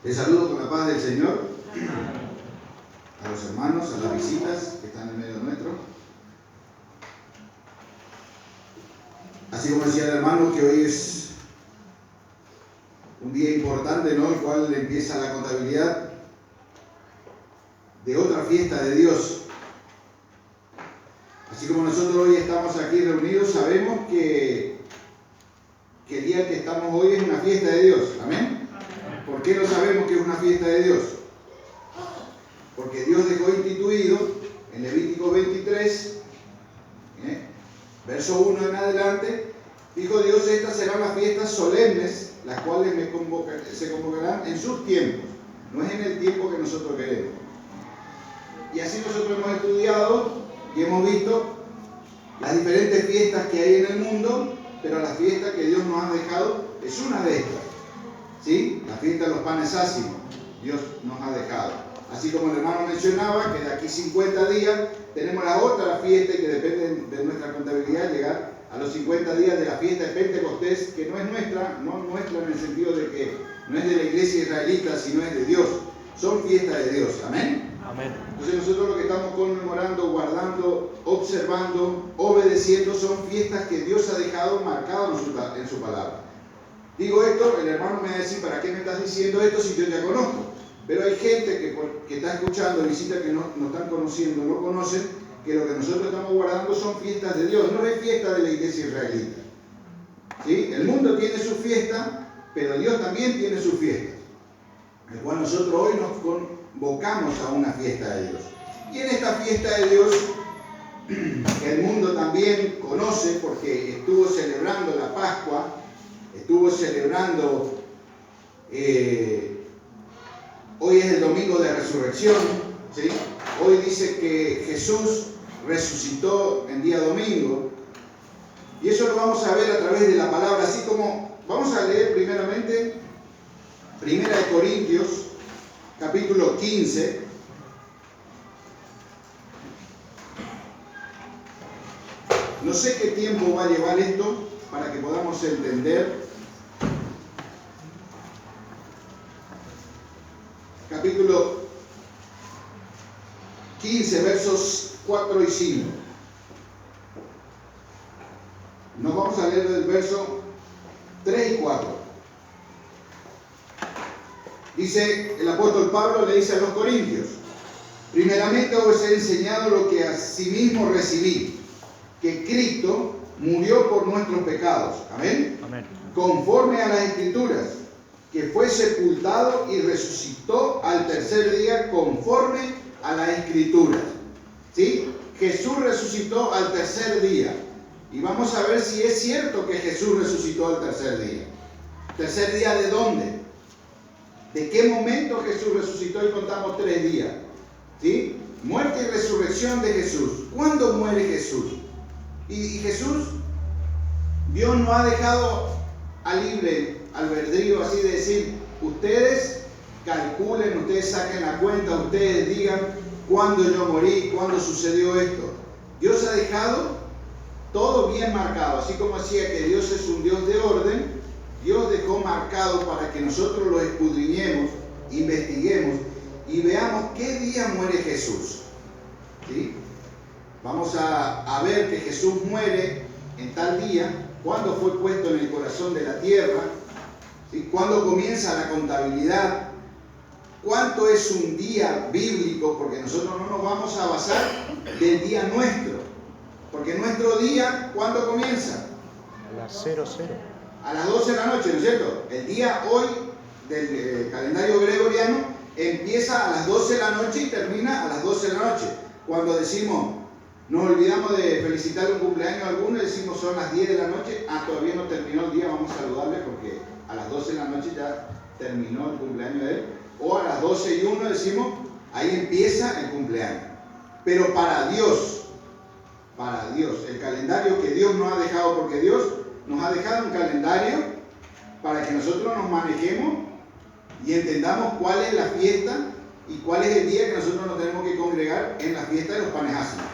Les saludo con la paz del Señor a los hermanos, a las visitas que están en medio nuestro. Así como decía el hermano que hoy es un día importante, ¿no? El cual empieza la contabilidad de otra fiesta de Dios. Así como nosotros hoy estamos aquí reunidos, sabemos que el día que estamos hoy es una fiesta de Dios. ¿Amén? ¿Por qué no sabemos que es una fiesta de Dios? Porque Dios dejó instituido en Levítico 23, verso 1 en adelante, dijo Dios: estas serán las fiestas solemnes, las cuales se convocarán en sus tiempos, no es en el tiempo que nosotros queremos. Y así nosotros hemos estudiado y hemos visto las diferentes fiestas que hay en el mundo, pero la fiesta que Dios nos ha dejado es una de estas. ¿Sí? La fiesta de los panes ácimos, Dios nos ha dejado. Así como el hermano mencionaba, que de aquí 50 días tenemos la otra fiesta que depende de nuestra contabilidad, llegar a los 50 días de la fiesta de Pentecostés, que no es nuestra, no nuestra en el sentido de que no es de la iglesia israelita, sino es de Dios. Son fiestas de Dios. ¿Amén? Amén. Entonces nosotros lo que estamos conmemorando, guardando, observando, obedeciendo, son fiestas que Dios ha dejado marcadas en su palabra. Digo esto, el hermano me va a decir: ¿para qué me estás diciendo esto si yo ya conozco? Pero hay gente que está escuchando, visita, que no están conociendo, no conocen que lo que nosotros estamos guardando son fiestas de Dios, no es fiesta de la iglesia israelita. ¿Sí? El mundo tiene su fiesta, pero Dios también tiene su fiesta, el cual nosotros hoy nos convocamos a una fiesta de Dios. Y en esta fiesta de Dios, que el mundo también conoce porque estuvo celebrando la Pascua, estuvo celebrando, hoy es el domingo de resurrección, ¿sí? Hoy dice que Jesús resucitó en día domingo, y eso lo vamos a ver a través de la palabra, así como vamos a leer primeramente Primera de Corintios, capítulo 15. No sé qué tiempo va a llevar esto para que podamos entender. Capítulo 15, versos 4 y 5. Nos vamos a leer del verso 3 y 4. Dice el apóstol Pablo, le dice a los corintios: primeramente os he enseñado lo que asimismo recibí, que Cristo murió por nuestros pecados. Amén. Amén. Conforme a las Escrituras, que fue sepultado y resucitó al tercer día conforme a las Escrituras. ¿Sí? Jesús resucitó al tercer día. Y vamos a ver si es cierto que Jesús resucitó al tercer día. ¿Tercer día de dónde? ¿De qué momento Jesús resucitó? Y contamos 3 días. ¿Sí? Muerte y resurrección de Jesús. ¿Cuándo muere Jesús? Y Jesús, Dios no ha dejado a libre albedrío, así de decir: ustedes calculen, ustedes saquen la cuenta, ustedes digan cuándo yo morí, cuándo sucedió esto. Dios ha dejado todo bien marcado, así como decía que Dios es un Dios de orden. Dios dejó marcado para que nosotros lo escudriñemos, investiguemos y veamos qué día muere Jesús. ¿Sí? Vamos a ver que Jesús muere en tal día, cuándo fue puesto en el corazón de la tierra, ¿sí? Cuándo comienza la contabilidad, cuánto es un día bíblico, porque nosotros no nos vamos a basar del día nuestro, porque nuestro día, ¿cuándo comienza? A las 00. A las 12 de la noche, ¿no es cierto? El día hoy del calendario gregoriano empieza a las 12 de la noche y termina a las 12 de la noche. Cuando decimos, nos olvidamos de felicitarle un cumpleaños a alguno, decimos son las 10 de la noche, todavía no terminó el día, vamos a saludarle porque a las 12 de la noche ya terminó el cumpleaños de él. O a las 12 y 1 decimos, ahí empieza el cumpleaños. Pero para Dios, el calendario que Dios nos ha dejado, porque Dios nos ha dejado un calendario para que nosotros nos manejemos y entendamos cuál es la fiesta y cuál es el día que nosotros nos tenemos que congregar en la fiesta de los panes ácimos.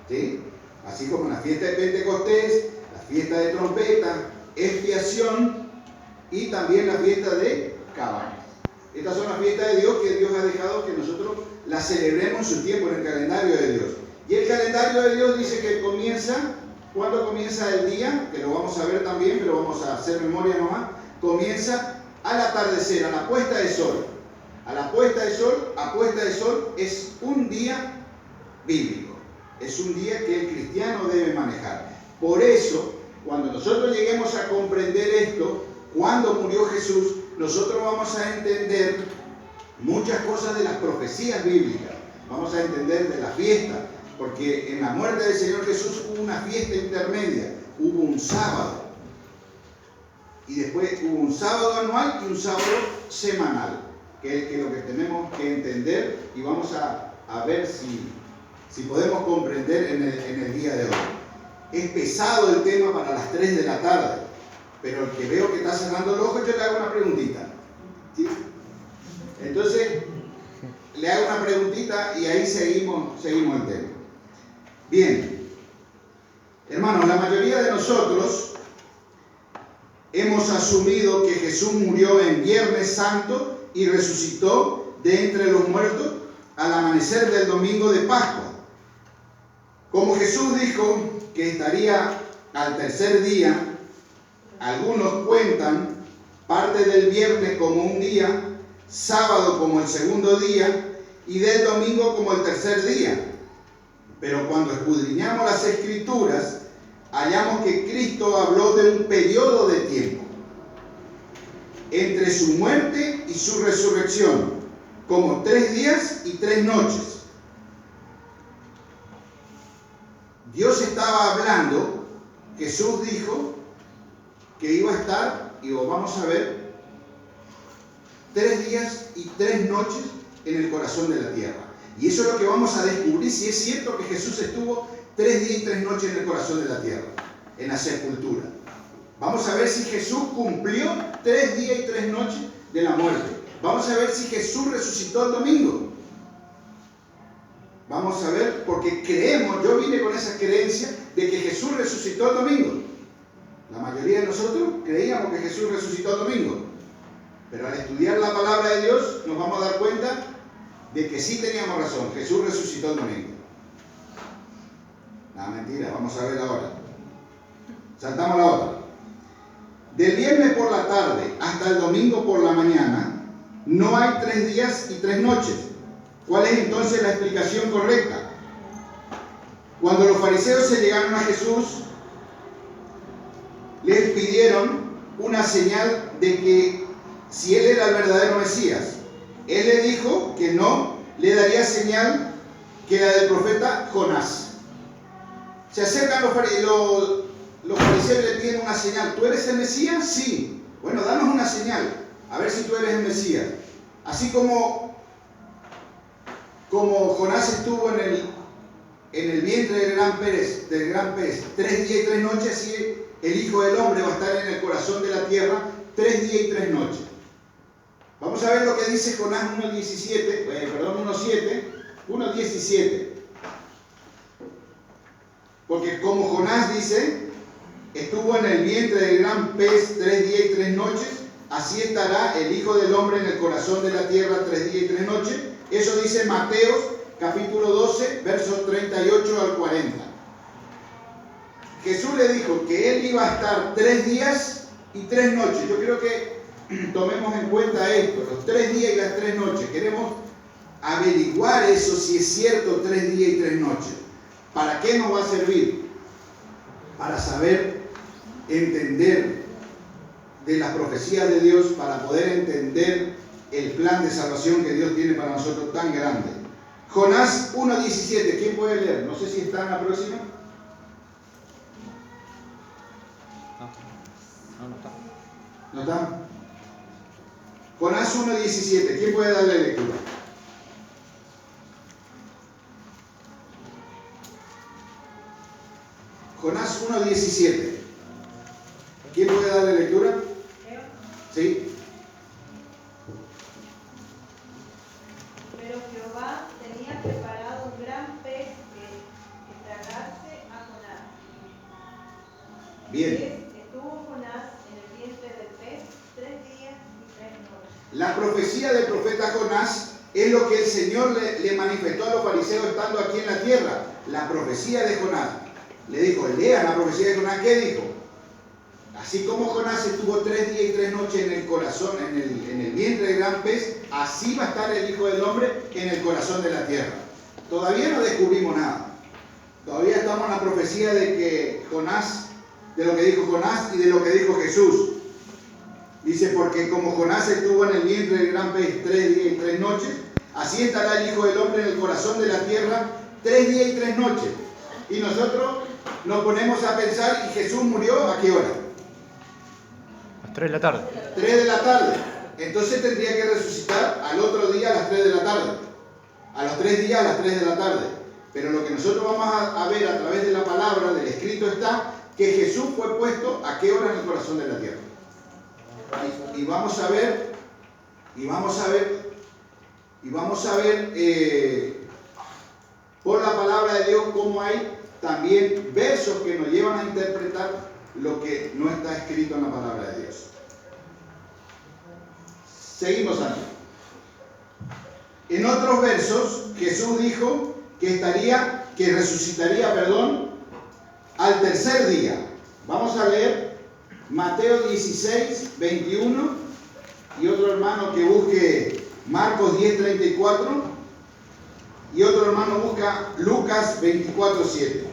¿Sí? Así como la fiesta de Pentecostés, la fiesta de trompeta, expiación y también la fiesta de cabañas. Estas son las fiestas de Dios que Dios ha dejado que nosotros las celebremos en su tiempo, en el calendario de Dios. Y el calendario de Dios dice que comienza, ¿cuándo comienza el día? Que lo vamos a ver también, pero vamos a hacer memoria nomás. Comienza al atardecer, a la puesta de sol. A la puesta de sol es un día bíblico. Es un día que el cristiano debe manejar. Por eso, cuando nosotros lleguemos a comprender esto, cuando murió Jesús, nosotros vamos a entender muchas cosas de las profecías bíblicas. Vamos a entender de la fiesta, porque en la muerte del Señor Jesús hubo una fiesta intermedia, hubo un sábado. Y después hubo un sábado anual y un sábado semanal, que es lo que tenemos que entender y vamos a ver si podemos comprender en el día de hoy. Es pesado el tema para las 3 de la tarde, pero el que veo que está cerrando el ojo, yo le hago una preguntita. ¿Sí? Entonces, le hago una preguntita y ahí seguimos el tema. Bien, hermanos, la mayoría de nosotros hemos asumido que Jesús murió en Viernes Santo y resucitó de entre los muertos al amanecer del domingo de Pascua. Como Jesús dijo que estaría al tercer día, algunos cuentan parte del viernes como un día, sábado como el segundo día y del domingo como el tercer día. Pero cuando escudriñamos las Escrituras, hallamos que Cristo habló de un periodo de tiempo entre su muerte y su resurrección, como 3 días y 3 noches. Dios estaba hablando, Jesús dijo que iba a estar, y lo vamos a ver, 3 días y 3 noches en el corazón de la tierra. Y eso es lo que vamos a descubrir, si es cierto que Jesús estuvo 3 días y 3 noches en el corazón de la tierra, en la sepultura. Vamos a ver si Jesús cumplió 3 días y 3 noches de la muerte. Vamos a ver si Jesús resucitó el domingo. Vamos a ver, porque creemos, yo vine con esa creencia de que Jesús resucitó el domingo. La mayoría de nosotros creíamos que Jesús resucitó el domingo. Pero al estudiar la palabra de Dios nos vamos a dar cuenta de que sí teníamos razón, Jesús resucitó el domingo. No, mentira, vamos a ver ahora. Saltamos la otra. Del viernes por la tarde hasta el domingo por la mañana, no hay 3 días y 3 noches. ¿Cuál es entonces la explicación correcta? Cuando los fariseos se llegaron a Jesús, les pidieron una señal de que si él era el verdadero Mesías. Él le dijo que no le daría señal que la del profeta Jonás. Se acercan los fariseos y le piden una señal. ¿Tú eres el Mesías? Sí. Bueno, danos una señal, a ver si tú eres el Mesías. Así como Jonás estuvo en el vientre del gran pez 3 días y 3 noches, así el Hijo del Hombre va a estar en el corazón de la tierra 3 días y 3 noches. Vamos a ver lo que dice Jonás 1:17. Porque como Jonás dice, estuvo en el vientre del gran pez 3 días y 3 noches, así estará el Hijo del Hombre en el corazón de la tierra 3 días y 3 noches. Eso dice Mateos capítulo 12, versos 38 al 40. Jesús le dijo que él iba a estar 3 días y 3 noches. Yo creo que tomemos en cuenta esto, los 3 días y las 3 noches. Queremos averiguar eso, si es cierto 3 días y 3 noches. ¿Para qué nos va a servir? Para saber entender de las profecías de Dios, para poder entender el plan de salvación que Dios tiene para nosotros tan grande. Jonás 1:17, ¿quién puede leer? No sé si está en la próxima. No está. ¿No está? Jonás 1:17, ¿quién puede darle lectura? Jonás 1:17. ¿Quién puede darle lectura? ¿Sí? Pero Jehová tenía preparado un gran pez que tragase a Jonás. Bien. Estuvo Jonás en el vientre del pez 3 días y 3 noches. La profecía del profeta Jonás es lo que el Señor le manifestó a los fariseos estando aquí en la tierra. La profecía de Jonás. Le dijo, lean la profecía de Jonás. ¿Qué dijo? Así como Jonás estuvo 3 días y 3 noches en el corazón, en el vientre del gran pez, así va a estar el Hijo del Hombre en el corazón de la tierra. Todavía no descubrimos nada. Todavía estamos en la profecía de que Jonás, de lo que dijo Jonás y de lo que dijo Jesús. Dice, porque como Jonás estuvo en el vientre del gran pez 3 días y 3 noches, así estará el Hijo del Hombre en el corazón de la tierra 3 días y 3 noches. Y nosotros nos ponemos a pensar, ¿y Jesús murió a qué hora? A las 3 de la tarde. 3 de la tarde. Entonces tendría que resucitar al otro día a las 3 de la tarde. A los 3 días a las 3 de la tarde. Pero lo que nosotros vamos a ver a través de la palabra, del escrito está, que Jesús fue puesto a qué hora en el corazón de la tierra. Y vamos a ver por la palabra de Dios cómo hay también versos que nos llevan a interpretar lo que no está escrito en la palabra de Dios. Seguimos aquí. En otros versos Jesús dijo que resucitaría, al tercer día. Vamos a leer Mateo 16, 21 y otro hermano que busque Marcos 10, 34 y otro hermano busca Lucas 24, 7.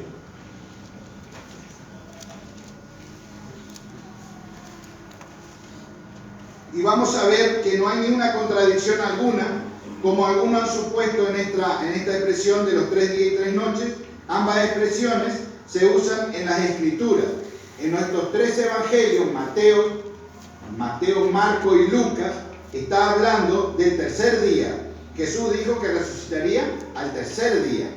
Y vamos a ver que no hay ninguna contradicción alguna, como algunos han supuesto en esta expresión de los 3 días y 3 noches. Ambas expresiones se usan en las Escrituras. En nuestros 3 evangelios, Mateo, Marco y Lucas, está hablando del tercer día. Jesús dijo que resucitaría al tercer día.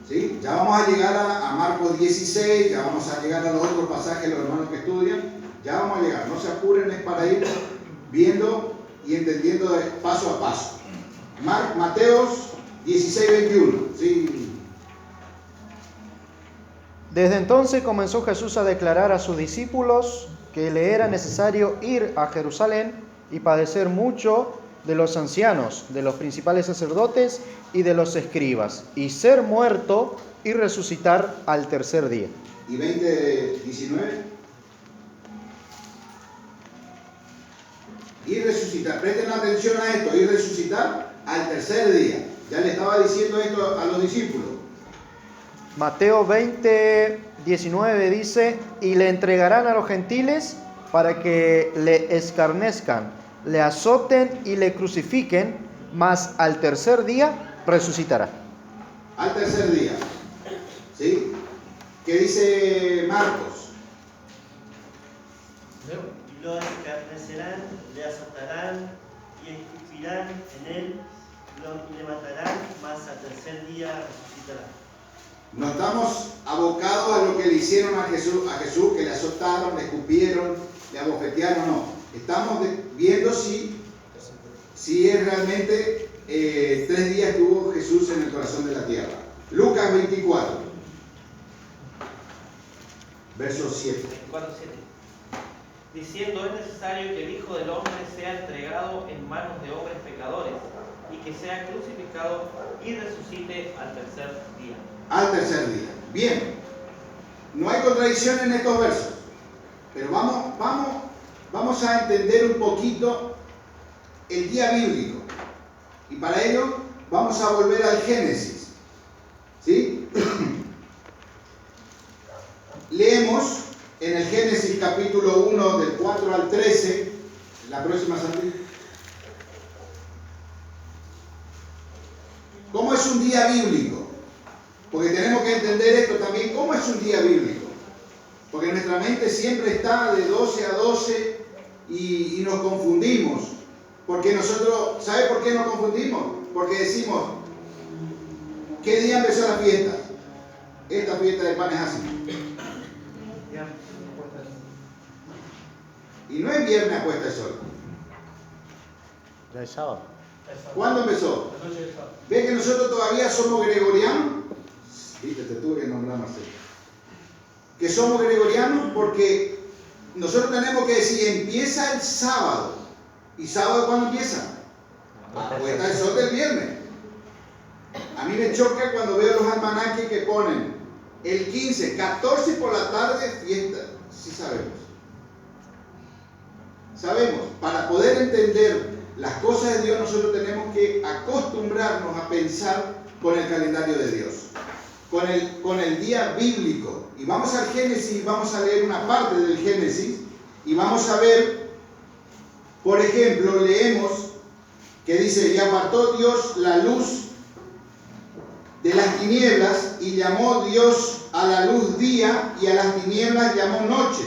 ¿Sí? Ya vamos a llegar a Marcos 16, ya vamos a llegar a los otros pasajes, los hermanos que estudian, ya vamos a llegar. No se apuren, es para ir viendo y entendiendo paso a paso. Mateo 16, 21. ¿Sí? Desde entonces comenzó Jesús a declarar a sus discípulos que le era necesario ir a Jerusalén y padecer mucho de los ancianos, de los principales sacerdotes y de los escribas, y ser muerto y resucitar al tercer día. ¿Y 20:19? Y resucitar, presten atención a esto, y resucitar al tercer día. Ya le estaba diciendo esto a los discípulos. Mateo 20, 19 dice, y le entregarán a los gentiles para que le escarnezcan, le azoten y le crucifiquen, mas al tercer día resucitará. Al tercer día. ¿Sí? ¿Qué dice Marcos? Y lo escarnecerán, le azotarán y escupirán en él, y le matarán, mas al tercer día resucitará. No estamos abocados a lo que le hicieron a Jesús, que le azotaron, le escupieron, le abofetearon, no. Estamos viendo si es realmente 3 días que hubo Jesús en el corazón de la tierra. Lucas 24, verso 7. 24:7. Diciendo, es necesario que el Hijo del Hombre sea entregado en manos de hombres pecadores y que sea crucificado y resucite al tercer día. Al tercer día. Bien, no hay contradicción en estos versos, pero vamos a entender un poquito el día bíblico, y para ello vamos a volver al Génesis. ¿Sí? Leemos en el Génesis capítulo 1 del 4 al 13, la próxima Santi. ¿Cómo es un día bíblico? Porque tenemos que entender esto también, ¿cómo es un día bíblico? Porque nuestra mente siempre está de 12 a 12 y nos confundimos. Porque nosotros, ¿sabe por qué nos confundimos? Porque decimos, ¿qué día empezó la fiesta? Esta fiesta de panes así. Y no es viernes a puesta de sol. Ya es sábado. ¿Cuándo empezó? ¿Ves que nosotros todavía somos gregorianos? Viste, te tuve que nombrar, Marcelo. Que somos gregorianos porque nosotros tenemos que decir, empieza el sábado. ¿Y sábado cuándo empieza? La puesta del sol del viernes. A mí me choca cuando veo los almanaques que ponen el 15, 14 por la tarde, fiesta. Sí sabemos. Sabemos, para poder entender las cosas de Dios nosotros tenemos que acostumbrarnos a pensar con el calendario de Dios, con el día bíblico. Y vamos al Génesis, vamos a leer una parte del Génesis y vamos a ver, por ejemplo, leemos que dice: y apartó Dios la luz de las tinieblas y llamó Dios a la luz día y a las tinieblas llamó noche.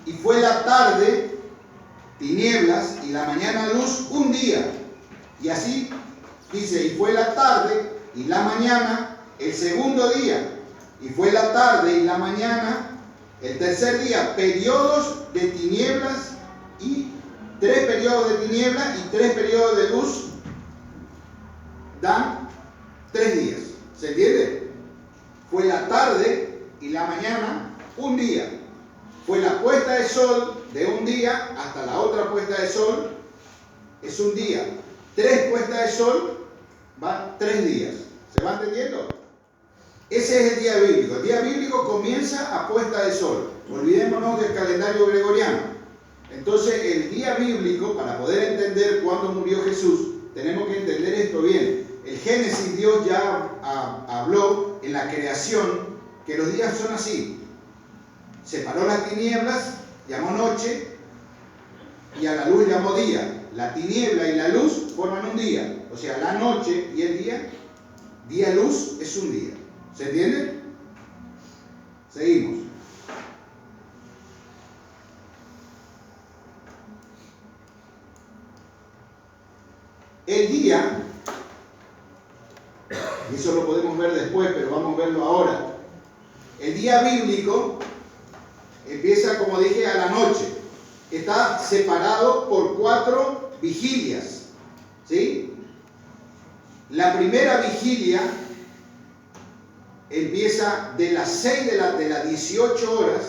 Y fue la tarde tinieblas y la mañana luz un día. Y así dice: y fue la tarde y la mañana el segundo día. Y fue la tarde y la mañana el tercer día. Periodos de tinieblas y 3 periodos de tinieblas y 3 periodos de luz dan 3 días. ¿Se entiende? Fue la tarde y la mañana un día. Fue la puesta de sol de un día hasta la otra puesta de sol es un día. 3 puestas de sol van 3 días. ¿Se va entendiendo? Ese es el día bíblico. El día bíblico comienza a puesta de sol. Olvidémonos del calendario gregoriano. Entonces, el día bíblico, para poder entender cuándo murió Jesús, tenemos que entender esto bien. El Génesis, Dios ya habló en la creación que los días son así. Separó las tinieblas, llamó noche, y a la luz llamó día. La tiniebla y la luz forman un día. O sea, la noche y el día luz es un día. ¿Se entiende? Seguimos. El día, y eso lo podemos ver después, pero vamos a verlo ahora. El día bíblico empieza, como dije, a la noche. Está separado por 4 vigilias. ¿Sí? La primera vigilia empieza de las 6 de las 18 horas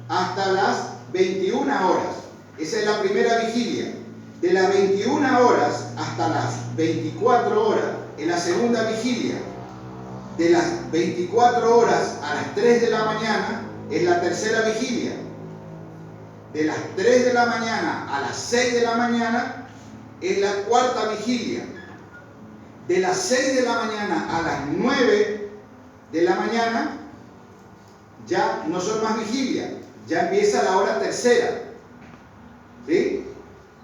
hasta las 21 horas. Esa es la primera vigilia. De las 21 horas hasta las 24 horas es la segunda vigilia. De las 24 horas a las 3 de la mañana es la tercera vigilia. De las 3 de la mañana a las 6 de la mañana es la cuarta vigilia. De las 6 de la mañana a las 9 de la mañana ya no son más vigilia, ya empieza la hora tercera. ¿Sí?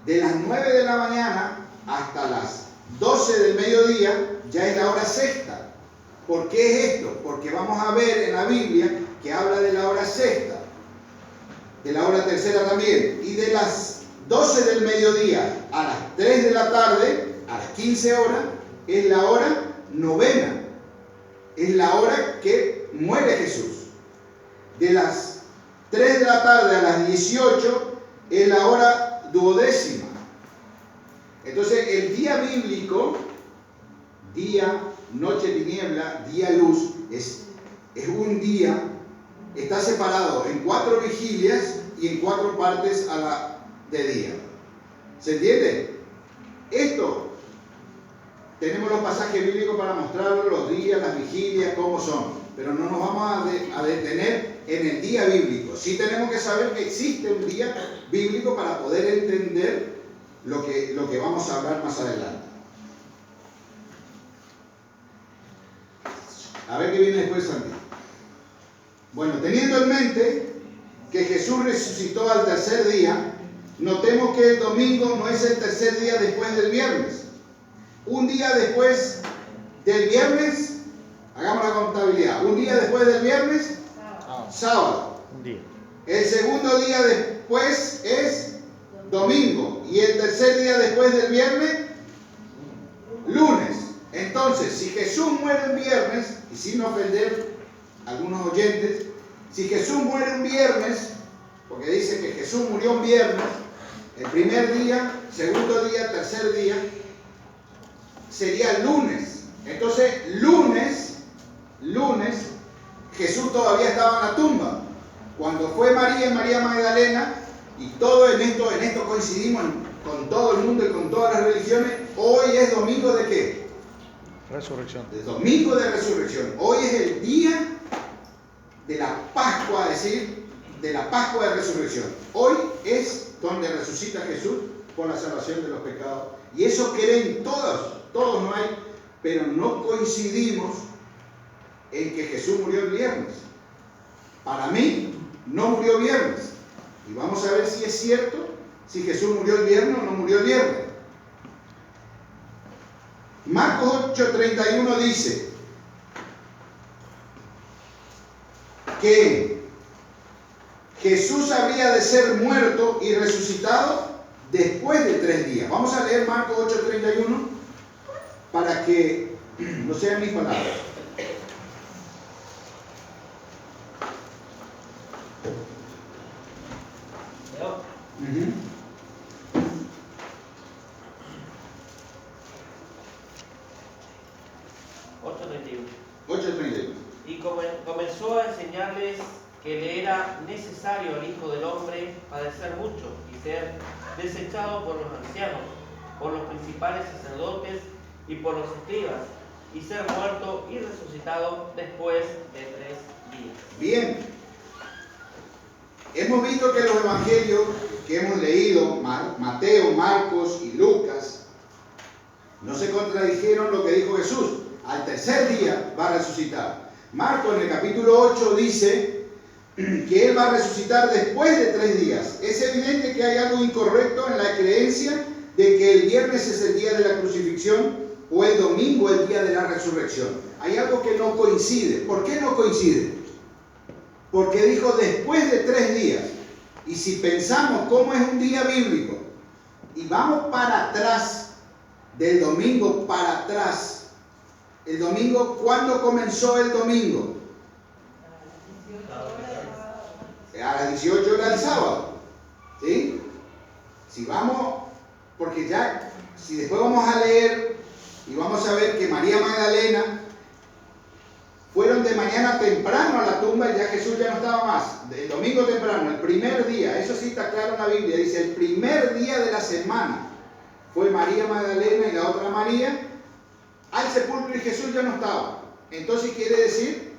De las 9 de la mañana hasta las 12 del mediodía ya es la hora sexta. ¿Por qué es esto? Porque vamos a ver en la Biblia que habla de la hora sexta, de la hora tercera también, y de las 12 del mediodía a las 3 de la tarde, a las 15 horas, es la hora novena, es la hora que muere Jesús. De las 3 de la tarde a las 18 es la hora duodécima. Entonces el día bíblico, día, noche, tiniebla, día, luz, es un día, está separado en 4 vigilias y en 4 partes de día. ¿Se entiende? Esto, tenemos los pasajes bíblicos para mostrarlo, los días, las vigilias, cómo son, pero no nos vamos a detener en el día bíblico. Sí tenemos que saber que existe un día bíblico para poder entender lo que vamos a hablar más adelante. A ver qué viene después, Santi. Bueno, teniendo en mente que Jesús resucitó al tercer día, notemos que el domingo no es el tercer día después del viernes. Un día después del viernes, hagamos la contabilidad, un día después del viernes, sábado. Un día. El segundo día después es domingo. Y el tercer día después del viernes, lunes. Entonces, si Jesús muere un viernes, y sin ofender a algunos oyentes, si Jesús muere un viernes, porque dice que Jesús murió un viernes, el primer día, segundo día, tercer día, sería lunes. Entonces, lunes, Jesús todavía estaba en la tumba. Cuando fue María Magdalena, y todo en esto coincidimos con todo el mundo y con todas las religiones, hoy es domingo de ¿qué? Resurrección. De domingo de resurrección. Hoy es el día de la Pascua, es decir, de la Pascua de resurrección. Hoy es donde resucita Jesús por la salvación de los pecados. Y eso creen todos no hay, pero no coincidimos en que Jesús murió el viernes. Para mí, no murió viernes. Y vamos a ver si es cierto, si Jesús murió el viernes o no murió el viernes. Marcos 8:31 dice que Jesús habría de ser muerto y resucitado después de 3 días. Vamos a leer Marcos 8:31 para que no sean mis palabras. ¿Leo? 8:31. Y comenzó a enseñarles que le era necesario al Hijo del Hombre padecer mucho y ser desechado por los ancianos, por los principales sacerdotes y por los escribas, y ser muerto y resucitado después de 3 días. Bien, hemos visto que los evangelios que hemos leído, Mateo, Marcos y Lucas, no se contradijeron lo que dijo Jesús. Al tercer día va a resucitar. Marcos en el capítulo 8 dice que Él va a resucitar después de 3 días. Es evidente que hay algo incorrecto en la creencia de que el viernes es el día de la crucifixión o el domingo el día de la resurrección. Hay algo que no coincide. ¿Por qué no coincide? Porque dijo después de 3 días. Y si pensamos cómo es un día bíblico y vamos para atrás, del domingo para atrás, el domingo, ¿cuándo comenzó el domingo? A las 18 horas del sábado. ¿Sí? Si vamos, porque ya, si después vamos a leer y vamos a ver que María Magdalena fueron de mañana temprano a la tumba y ya Jesús ya no estaba más. El domingo temprano, el primer día, eso sí está claro en la Biblia, dice el primer día de la semana fue María Magdalena y la otra María al sepulcro y Jesús ya no estaba. Entonces quiere decir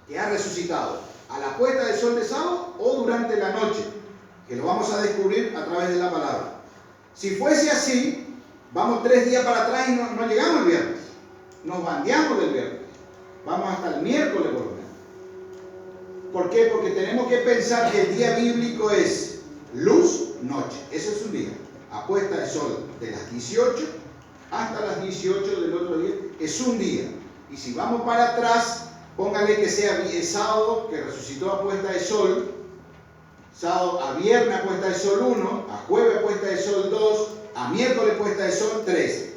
que ha resucitado a la puesta del sol de sábado o durante la noche, que lo vamos a descubrir a través de la palabra. Si fuese así, vamos 3 días para atrás y no llegamos el viernes, nos bandeamos del viernes, vamos hasta el miércoles por lo menos. ¿Por qué? Porque tenemos que pensar que el día bíblico es luz, noche, eso es un día, a puesta de sol de las 18 hasta las 18 del otro día, es un día. Y si vamos para atrás, póngale que sea el sábado, que resucitó a puesta de sol, sábado a viernes a puesta de sol 1, a jueves a puesta de sol 2, a miércoles puesta de sol 3.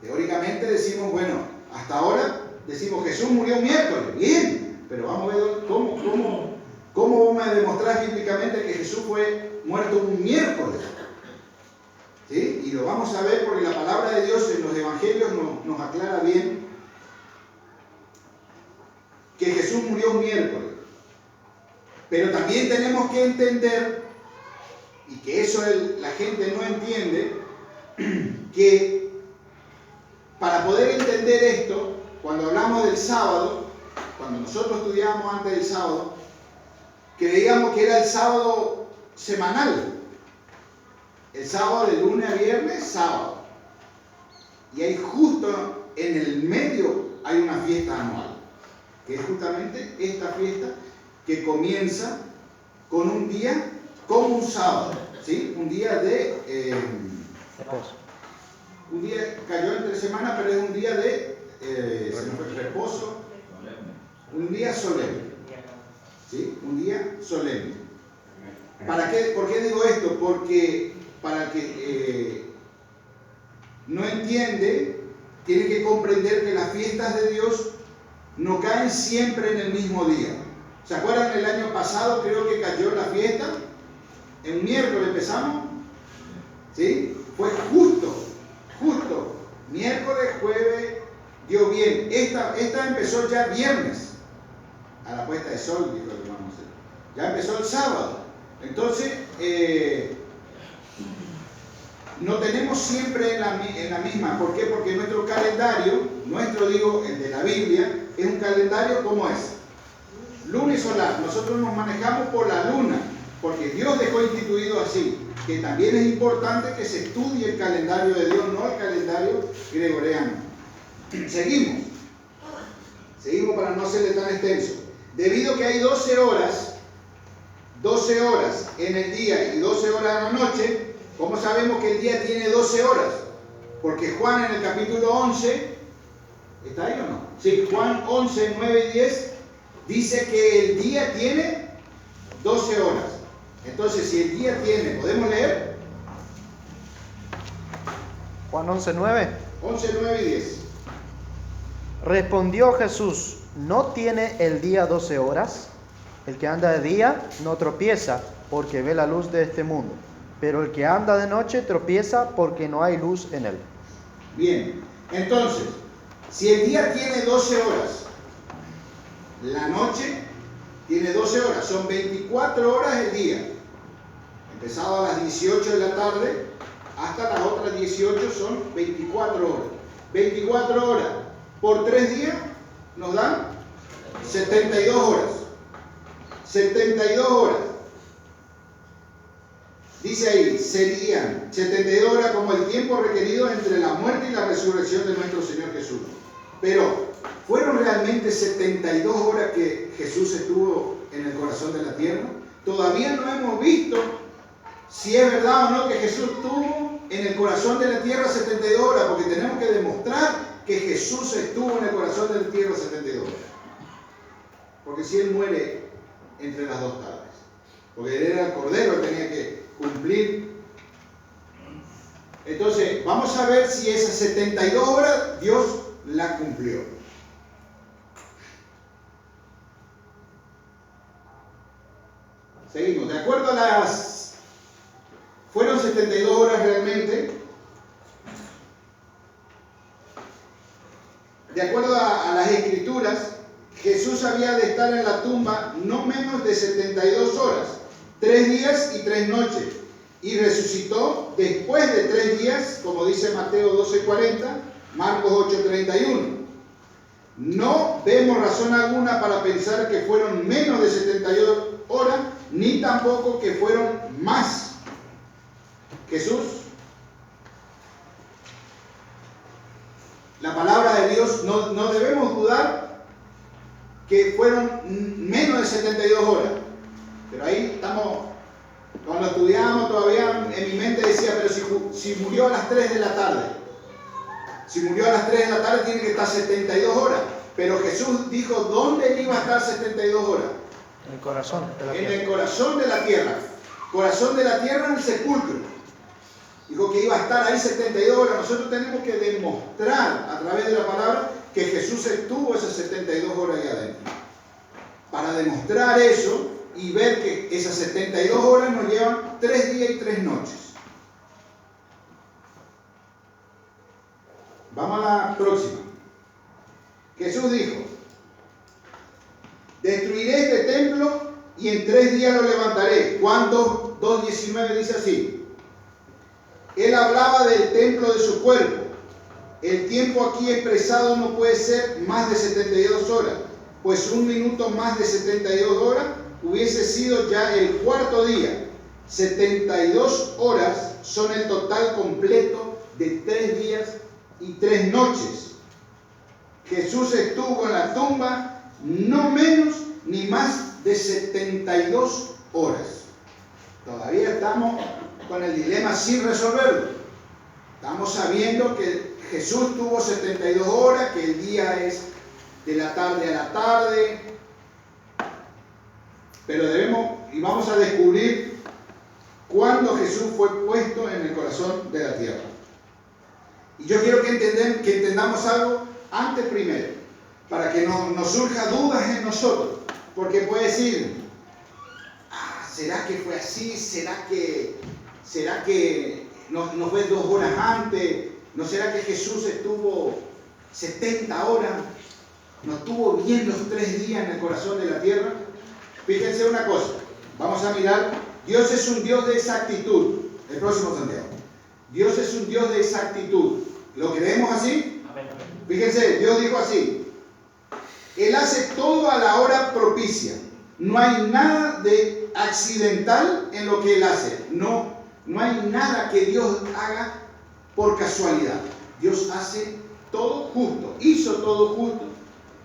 Teóricamente decimos, bueno, hasta ahora decimos Jesús murió un miércoles, bien, pero vamos a ver cómo vamos a demostrar bíblicamente que Jesús fue muerto un miércoles. ¿Sí? Y lo vamos a ver porque la palabra de Dios en los evangelios nos aclara bien que Jesús murió un miércoles. Pero también tenemos que entender, y que eso la gente no entiende, que para poder entender esto, cuando hablamos del sábado, cuando nosotros estudiábamos antes del sábado, creíamos que era el sábado semanal. El sábado de lunes a viernes, sábado. Y ahí justo en el medio hay una fiesta anual, que es justamente esta fiesta que comienza con un día como un sábado, ¿sí? Un día de... un día cayó entre semana, pero es un día de reposo, un día solemne, ¿sí? Un día solemne. ¿Para qué? ¿Por qué digo esto? Porque para el que no entiende, tiene que comprender que las fiestas de Dios no caen siempre en el mismo día. ¿Se acuerdan el año pasado? Creo que cayó la fiesta. En miércoles empezamos. ¿Sí? Fue justo. Miércoles, jueves, dio bien. Esta empezó ya viernes. A la puesta de sol, dijo el hermano. Ya empezó el sábado. Entonces, no tenemos siempre en la misma. ¿Por qué? Porque nuestro calendario, el de la Biblia, es un calendario como es. Lunes solar. Nosotros nos manejamos por la luna, porque Dios dejó instituido así. Que también es importante que se estudie el calendario de Dios, no el calendario gregoriano. Seguimos para no hacerle tan extenso. Debido a que hay 12 horas en el día y 12 horas en la noche, ¿cómo sabemos que el día tiene 12 horas? Porque Juan en el capítulo 11, ¿está ahí o no? Sí, Juan 11, 9 y 10, dice que el día tiene 12 horas. Entonces, si el día tiene, ¿podemos leer? Juan 11, 9. 11, 9 y 10. Respondió Jesús: ¿no tiene el día 12 horas? El que anda de día no tropieza, porque ve la luz de este mundo. Pero el que anda de noche tropieza, porque no hay luz en él. Bien, entonces, si el día tiene 12 horas, la noche tiene 12 horas, son 24 horas el día. Empezado a las 18 de la tarde, hasta las otras 18 son 24 horas. 24 horas por 3 días nos dan 72 horas. 72 horas. Dice ahí, serían 72 horas como el tiempo requerido entre la muerte y la resurrección de nuestro Señor Jesús. Pero, ¿fueron realmente 72 horas que Jesús estuvo en el corazón de la tierra? Todavía no hemos visto si es verdad o no que Jesús estuvo en el corazón de la tierra 72 horas, porque tenemos que demostrar que Jesús estuvo en el corazón de la tierra 72 horas. Porque si Él muere entre las dos tardes, porque Él era el Cordero, Él tenía que cumplir. Entonces, vamos a ver si esas 72 horas Dios la cumplió. Seguimos. De acuerdo a las... Fueron 72 horas realmente. De acuerdo a las Escrituras, Jesús había de estar en la tumba no menos de 72 horas, 3 días y 3 noches. Y resucitó después de 3 días, como dice Mateo 12:40, Marcos 8:31. No vemos razón alguna para pensar que fueron menos de 72 horas, ni tampoco que fueron más. Jesús, la palabra de Dios, no debemos dudar que fueron menos de 72 horas. Pero ahí estamos, cuando estudiábamos todavía en mi mente decía, pero si murió a las 3 de la tarde, si murió a las 3 de la tarde tiene que estar 72 horas. Pero Jesús dijo, ¿dónde iba a estar 72 horas? En el corazón de la En tierra. el corazón de la tierra. Corazón de la tierra en el sepulcro. Dijo que iba a estar ahí 72 horas. Nosotros tenemos que demostrar a través de la palabra que Jesús estuvo esas 72 horas ahí adentro. Para demostrar eso y ver que esas 72 horas nos llevan 3 días y 3 noches. Vamos a la próxima. Jesús dijo, destruiré este templo y en 3 días lo levantaré. Juan 2:19 dice así. Él hablaba del templo de su cuerpo. El tiempo aquí expresado no puede ser más de 72 horas, pues un minuto más de 72 horas hubiese sido ya el cuarto día. 72 horas son el total completo de 3 días y 3 noches. Jesús estuvo en la tumba no menos ni más de 72 horas. Todavía estamos con el dilema sin resolverlo. Estamos sabiendo que Jesús tuvo 72 horas, que el día es de la tarde a la tarde, pero vamos a descubrir cuándo Jesús fue puesto en el corazón de la tierra. Y yo quiero que entendamos algo antes primero, para que no nos surja dudas en nosotros, porque puede decir, ¿será que fue así? ¿Será que no fue 2 horas antes? ¿No será que Jesús estuvo 70 horas? ¿No estuvo bien los 3 días en el corazón de la tierra? Fíjense una cosa, vamos a mirar, Dios es un Dios de exactitud. El próximo Santiago. Dios es un Dios de exactitud. ¿Lo creemos así? Amén. Fíjense, Dios dijo así: Él hace todo a la hora propicia. No hay nada de accidental en lo que Él hace. No hay nada que Dios haga por casualidad. Dios hace todo justo, hizo todo justo.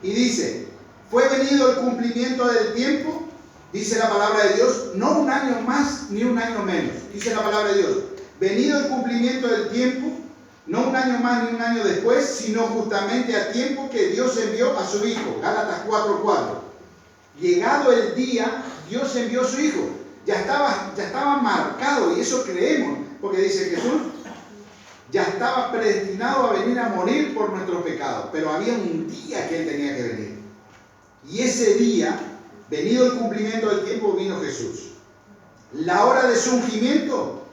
Y dice, fue venido el cumplimiento del tiempo, dice la palabra de Dios, no un año más ni un año menos. Dice la palabra de Dios, venido el cumplimiento del tiempo, no un año más ni un año después, sino justamente a tiempo que Dios envió a su Hijo. Gálatas 4:4. Llegado el día, Dios envió a su Hijo. Ya estaba marcado, y eso creemos, porque dice Jesús ya estaba predestinado a venir a morir por nuestros pecados, pero había un día que Él tenía que venir. Y ese día, venido el cumplimiento del tiempo, vino Jesús. La hora de su ungimiento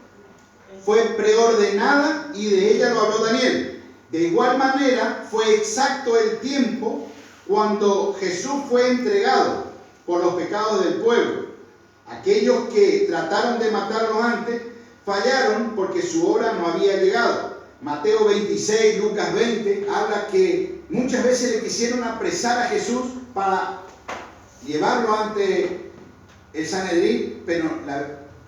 fue preordenada y de ella lo habló Daniel. De igual manera, fue exacto el tiempo cuando Jesús fue entregado por los pecados del pueblo. Aquellos que trataron de matarlo antes fallaron porque su hora no había llegado. Mateo 26, Lucas 20, habla que muchas veces le quisieron apresar a Jesús para llevarlo ante el Sanedrín, pero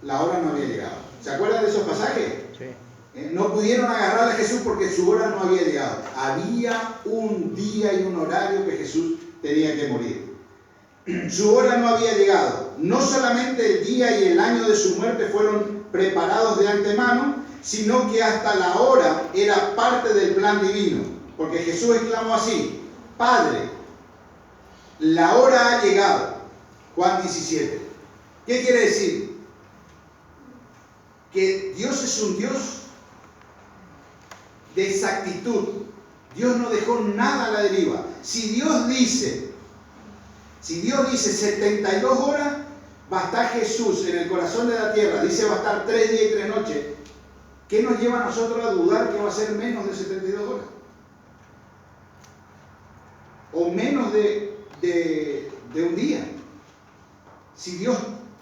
la hora no había llegado. ¿Se acuerdan de esos pasajes? Sí. No pudieron agarrar a Jesús porque su hora no había llegado. Había un día y un horario que Jesús tenía que morir. Su hora no había llegado. No solamente el día y el año de su muerte fueron preparados de antemano, sino que hasta la hora era parte del plan divino. Porque Jesús exclamó así: Padre, la hora ha llegado. Juan 17. ¿Qué quiere decir? Que Dios es un Dios de exactitud. Dios no dejó nada a la deriva. Si Dios dice 72 horas, va a estar Jesús en el corazón de la tierra, dice va a estar 3 días y 3 noches, ¿qué nos lleva a nosotros a dudar que va a ser menos de 72 horas? O menos de un día. Si Dios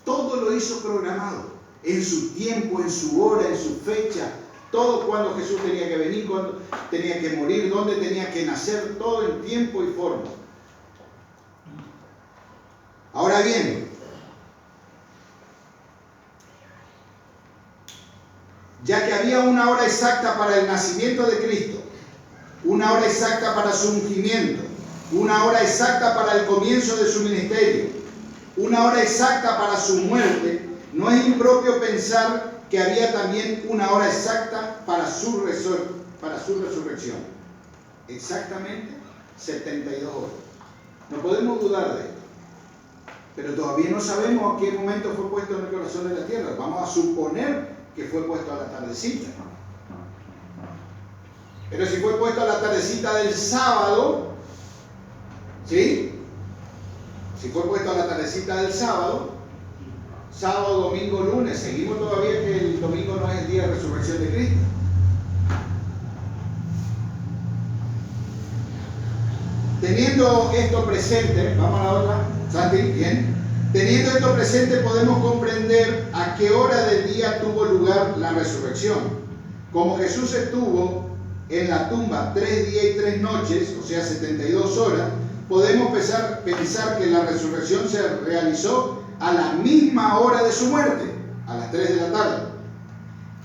todo lo hizo programado, en su tiempo, en su hora, en su fecha, todo cuando Jesús tenía que venir, cuando tenía que morir, dónde tenía que nacer, todo en tiempo y forma. Ahora bien, ya que había una hora exacta para el nacimiento de Cristo, una hora exacta para su ungimiento, una hora exacta para el comienzo de su ministerio, una hora exacta para su muerte, no es impropio pensar que había también una hora exacta para su resurrección. Exactamente 72 horas. No podemos dudar de esto. Pero todavía no sabemos a qué momento fue puesto en el corazón de la tierra. Vamos a suponer que fue puesto a la tardecita. Pero si fue puesto a la tardecita del sábado, ¿sí? Si fue puesto a la tardecita del sábado, domingo, lunes, seguimos todavía que el domingo no es el día de resurrección de Cristo. Teniendo esto presente, vamos a la otra, Santi, bien. Teniendo esto presente podemos comprender a qué hora del día tuvo lugar la resurrección. Como Jesús estuvo en la tumba 3 días y 3 noches, o sea 72 horas, podemos pensar que la resurrección se realizó a la misma hora de su muerte, a las 3 de la tarde.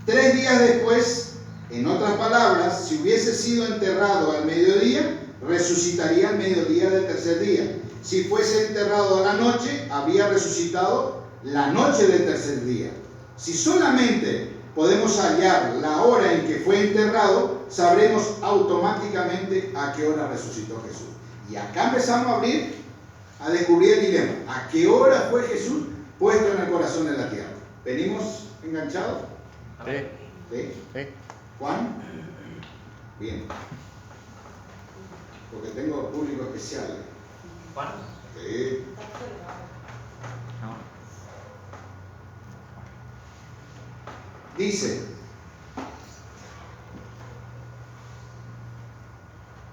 3 días después, en otras palabras, si hubiese sido enterrado al mediodía, resucitaría al mediodía del tercer día. Si fuese enterrado a la noche, había resucitado la noche del tercer día. Si solamente podemos hallar la hora en que fue enterrado, sabremos automáticamente a qué hora resucitó Jesús. Y acá empezamos a descubrir el dilema. ¿A qué hora fue Jesús puesto en el corazón de la tierra? ¿Venimos enganchados? Sí. ¿Sí? Sí. ¿Juan? Bien. Porque tengo público especial. Juan. Sí. Dice,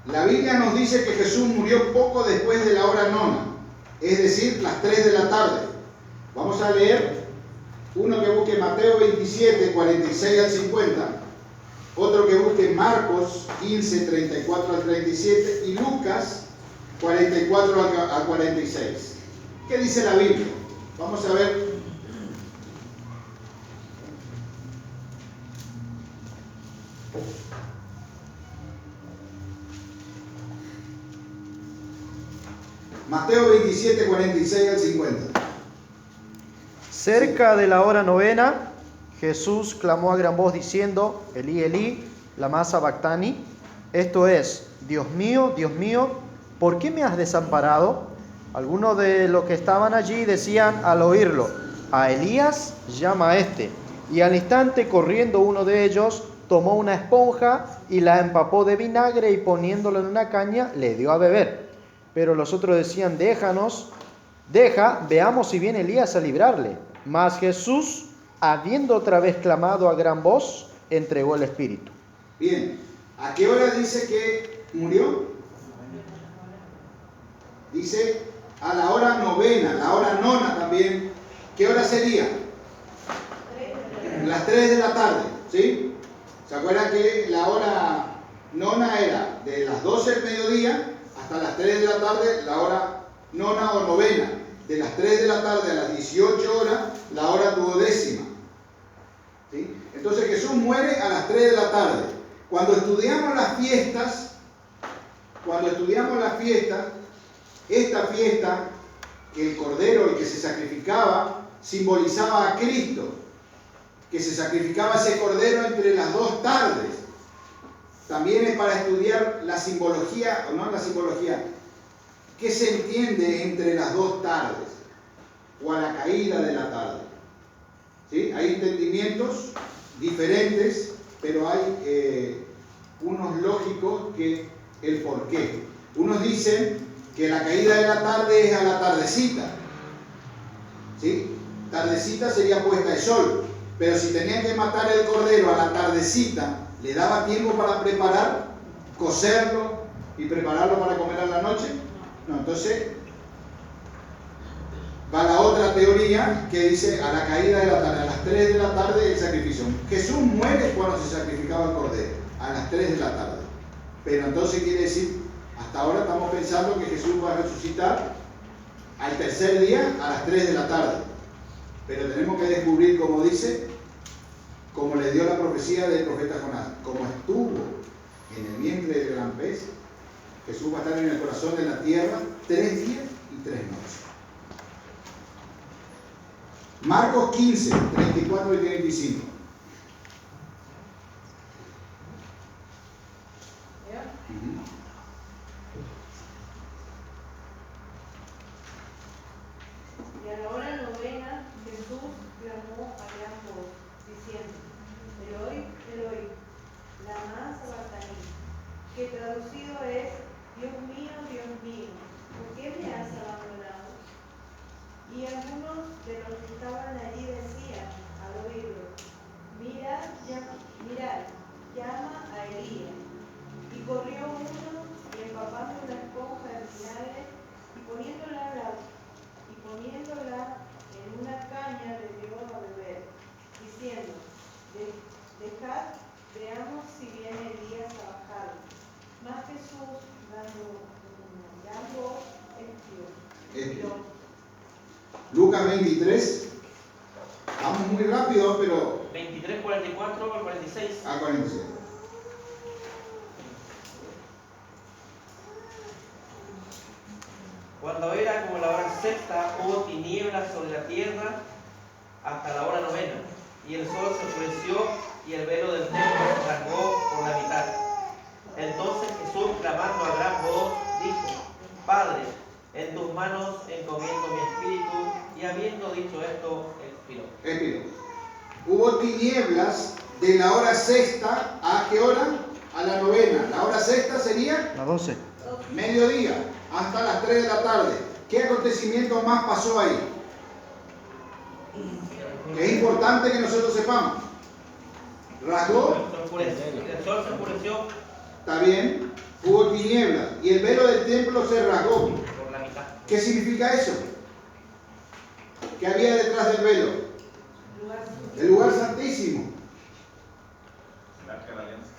la Biblia nos dice que Jesús murió poco después de la hora nona, es decir, las 3 de la tarde. Vamos a leer uno que busque Mateo 27, 46 al 50. Otro que busque Marcos 15, 34 al 37 y Lucas 44 al 46. ¿Qué dice la Biblia? Vamos a ver. Mateo 27, 46 al 50. Cerca de la hora novena, Jesús clamó a gran voz diciendo, Elí, Elí, lama sabactani, esto es, Dios mío, ¿por qué me has desamparado? Algunos de los que estaban allí decían al oírlo, a Elías llama a este. Y al instante, corriendo uno de ellos, tomó una esponja y la empapó de vinagre y poniéndolo en una caña, le dio a beber. Pero los otros decían, deja, veamos si viene Elías a librarle. Mas Jesús, habiendo otra vez clamado a gran voz, entregó el espíritu. Bien, ¿a qué hora dice que murió? Dice a la hora novena, la hora nona también. ¿Qué hora sería? Las 3 de la tarde, ¿sí? ¿Se acuerdan que la hora nona era de las 12 del mediodía hasta las 3 de la tarde, la hora nona o novena? De las 3 de la tarde a las 18 horas, la hora duodécima. ¿Sí? Entonces Jesús muere a las 3 de la tarde. Cuando estudiamos las fiestas, esta fiesta, que el cordero, el que se sacrificaba, simbolizaba a Cristo, que se sacrificaba ese cordero entre las 2 tardes. También es para estudiar la simbología, o no la simbología, ¿qué se entiende entre las 2 tardes? O a la caída de la tarde. ¿Sí? Hay entendimientos diferentes, pero hay unos lógicos que el porqué. Unos dicen que la caída de la tarde es a la tardecita. ¿Sí? Tardecita sería puesta de sol. Pero si tenían que matar el cordero a la tardecita, ¿le daba tiempo para preparar, cocerlo y prepararlo para comer a la noche? No, entonces va la otra teoría que dice a la caída de la tarde, a las 3 de la tarde el sacrificio. Jesús muere cuando se sacrificaba el cordero, a las 3 de la tarde. Pero entonces quiere decir, hasta ahora estamos pensando que Jesús va a resucitar al tercer día a las 3 de la tarde. Pero tenemos que descubrir, como dice, como le dio la profecía del profeta Jonás, como estuvo en el vientre del gran pez, Jesús va a estar en el corazón de la tierra 3 días y 3 noches. Marcos 15, 34 y 35. Y a la hora novena Jesús clamó a gran voz, diciendo, Eloi, Eloi, lama sabactani, que traducido es, Dios mío, ¿por qué me has abandonado? Y algunos de los que estaban allí decían, al oírlo, mirad, llama a Elías. Y corrió uno y empapando una esponja de vinagre y poniéndola en una caña le dio a beber, diciendo, dejad, veamos si viene Elías a bajarlo. Mas Jesús, dando gran voz, expiró. Lucas 23. Vamos muy rápido, pero 23, 44 al 46. a 46. Cuando era como la hora sexta, hubo tinieblas sobre la tierra hasta la hora novena, y el sol se oscureció y el velo del templo se rasgó por la mitad. Entonces Jesús, clamando a gran voz, dijo, Padre, en tus manos encomiendo mi espíritu, y habiendo dicho esto, expiró. Hubo tinieblas de la hora sexta, ¿a qué hora? A la novena. La hora sexta sería Las 12. mediodía, hasta las 3 de la tarde. ¿Qué acontecimiento más pasó ahí? Que es importante que nosotros sepamos. Rasgó, El sol se oscureció está bien, hubo tinieblas y el velo del templo se rasgó. por la mitad. ¿Qué significa eso? ¿Qué había detrás del velo? El lugar santísimo. La que la alianza.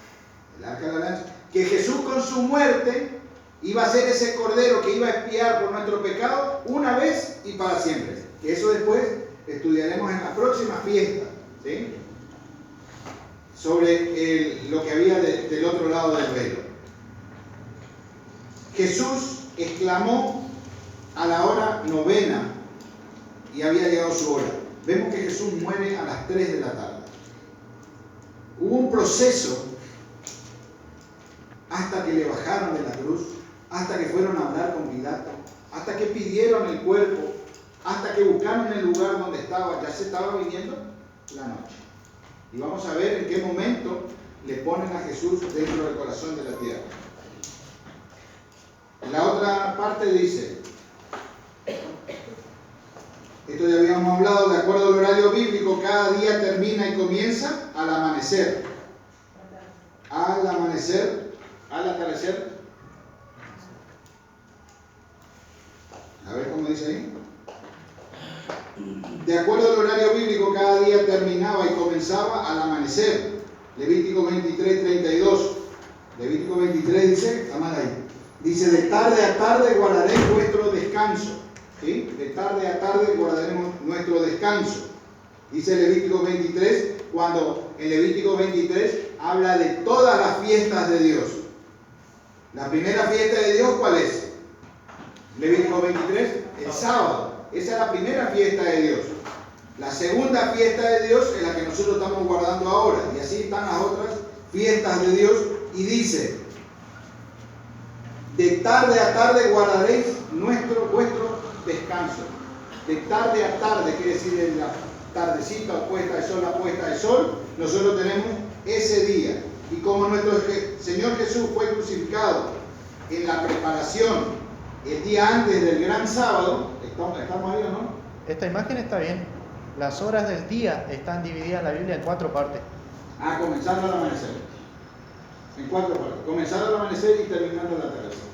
el arca de la alianza, que Jesús con su muerte iba a ser ese cordero que iba a expiar por nuestro pecado una vez y para siempre. Que eso después estudiaremos en la próxima fiesta, ¿sí? Sobre lo que había del otro lado del velo. Jesús exclamó a la hora 9 y había llegado su hora. Vemos que Jesús muere a las 3 de la tarde. Hubo un proceso hasta que le bajaron de la cruz, hasta que fueron a hablar con Pilato, hasta que pidieron el cuerpo, hasta que buscaron el lugar donde estaba. Ya se estaba viniendo la noche. Y vamos a ver en qué momento le ponen a Jesús dentro del corazón de la tierra. En la otra parte dice, esto ya habíamos hablado, de acuerdo al horario bíblico, cada día termina y comienza al amanecer. Al amanecer, al atardecer. A ver cómo dice ahí. De acuerdo al horario bíblico, cada día terminaba y comenzaba al amanecer. Levítico 23, 32. Levítico 23 dice, está mal ahí. Dice, de tarde a tarde guardaréis vuestro descanso. ¿Sí? De tarde a tarde guardaremos nuestro descanso. Dice Levítico 23, cuando en Levítico 23 habla de todas las fiestas de Dios. La primera fiesta de Dios, ¿cuál es? Levítico 23, el sábado. Esa es la primera fiesta de Dios. La segunda fiesta de Dios es la que nosotros estamos guardando ahora. Y así están las otras fiestas de Dios. Y dice, de tarde a tarde guardaréis vuestro descanso. De tarde a tarde, quiere decir en la tardecita o puesta de sol a puesta de sol, nosotros tenemos ese día. Y como nuestro Señor Jesús fue crucificado en la preparación el día antes del gran sábado, ¿estamos ahí o no? Esta imagen está bien. Las horas del día están divididas en la Biblia en 4 partes. Comenzando al amanecer. En 4 partes. Comenzando al amanecer y terminando al atardecer.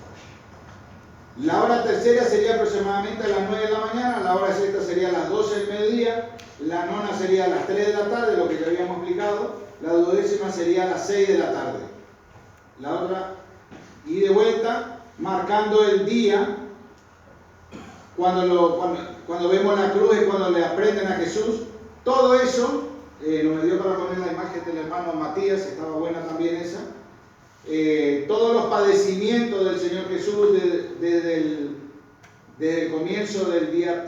La hora tercera sería aproximadamente a las 9 de la mañana, la hora sexta sería a las 12 del mediodía, la nona sería a las 3 de la tarde, lo que ya habíamos explicado, la duodécima sería a las 6 de la tarde. La otra, y de vuelta, marcando el día, cuando vemos la cruz y cuando le aprenden a Jesús, todo eso, no me dio para poner la imagen del hermano Matías, estaba buena también esa. Todos los padecimientos del Señor Jesús desde el comienzo del día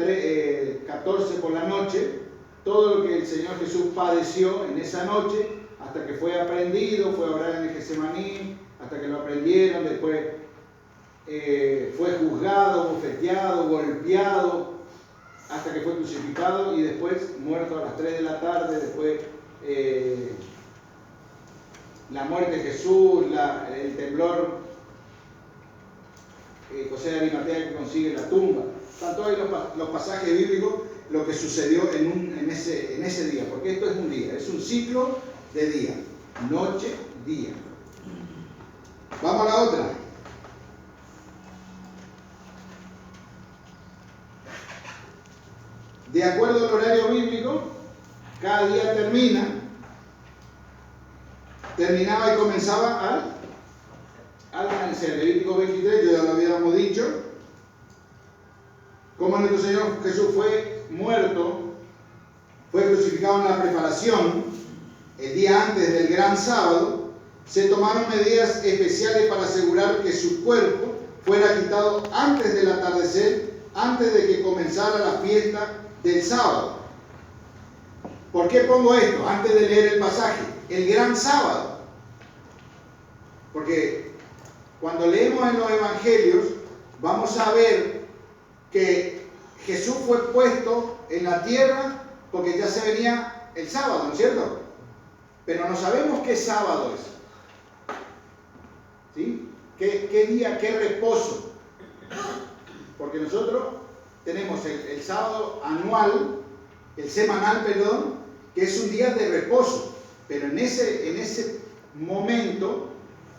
14 por la noche, todo lo que el Señor Jesús padeció en esa noche, hasta que fue aprendido, fue a orar en el Getsemaní, hasta que lo aprendieron, después fue juzgado, bofeteado, golpeado, hasta que fue crucificado y después muerto a las 3 de la tarde, después la muerte de Jesús, el temblor, José de Arimatea que consigue la tumba. Están todos los pasajes bíblicos, lo que sucedió en ese día, porque esto es un día, es un ciclo de día, noche, día. Vamos a la otra. De acuerdo al horario bíblico, cada día terminaba y comenzaba al amanecer. Levítico 23, ya lo habíamos dicho. Como nuestro Señor Jesús fue muerto, fue crucificado en la preparación, el día antes del gran sábado, se tomaron medidas especiales para asegurar que su cuerpo fuera quitado antes del atardecer, antes de que comenzara la fiesta del sábado. ¿Por qué pongo esto? Antes de leer el pasaje, el gran sábado. Porque cuando leemos en los evangelios, vamos a ver que Jesús fue puesto en la tierra porque ya se venía el sábado, ¿no es cierto? Pero no sabemos qué sábado es. ¿Sí? ¿Qué día, qué reposo? Porque nosotros tenemos el sábado anual, el semanal, perdón, que es un día de reposo. Pero en ese momento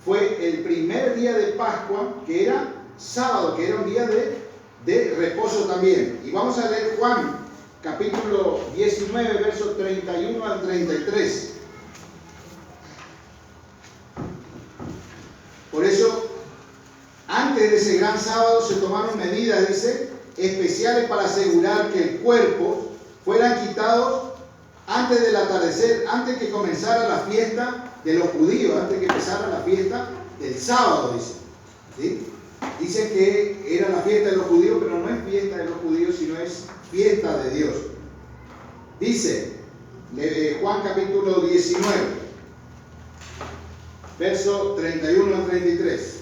fue el primer día de Pascua, que era sábado, que era un día de reposo también. Y vamos a leer Juan, capítulo 19, versos 31 al 33. gran sábado se tomaron medidas, dice, especiales para asegurar que el cuerpo fueran quitados antes del atardecer, antes que comenzara la fiesta de los judíos, antes que empezara la fiesta del sábado, dice. ¿Sí? Dice que era la fiesta de los judíos, pero no es fiesta de los judíos, sino es fiesta de Dios. Dice Juan capítulo 19, verso 31 al 33.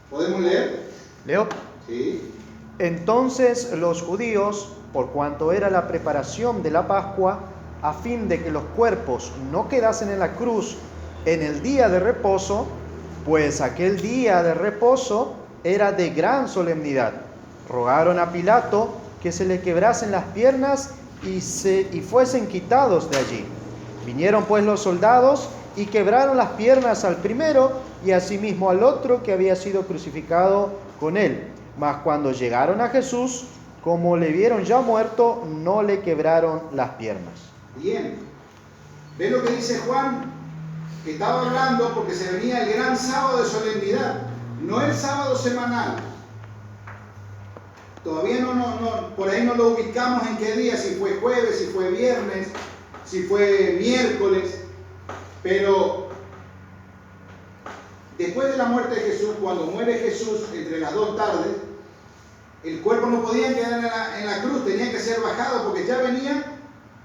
¿Podemos leer? Leo. Sí. Entonces los judíos, por cuanto era la preparación de la Pascua, a fin de que los cuerpos no quedasen en la cruz en el día de reposo, pues aquel día de reposo era de gran solemnidad, rogaron a Pilato que se le quebrasen las piernas y fuesen quitados de allí. Vinieron pues los soldados y quebraron las piernas al primero y asimismo al otro que había sido crucificado con él. Mas cuando llegaron a Jesús, como le vieron ya muerto, no le quebraron las piernas. Bien. ¿Ves lo que dice Juan? Que estaba hablando porque se venía el gran sábado de solemnidad, no el sábado semanal. Todavía por ahí no lo ubicamos en qué día, si fue jueves, si fue viernes, si fue miércoles, pero después de la muerte de Jesús, cuando muere Jesús entre las 2 tardes, el cuerpo no podía quedar en la cruz, tenía que ser bajado porque ya venía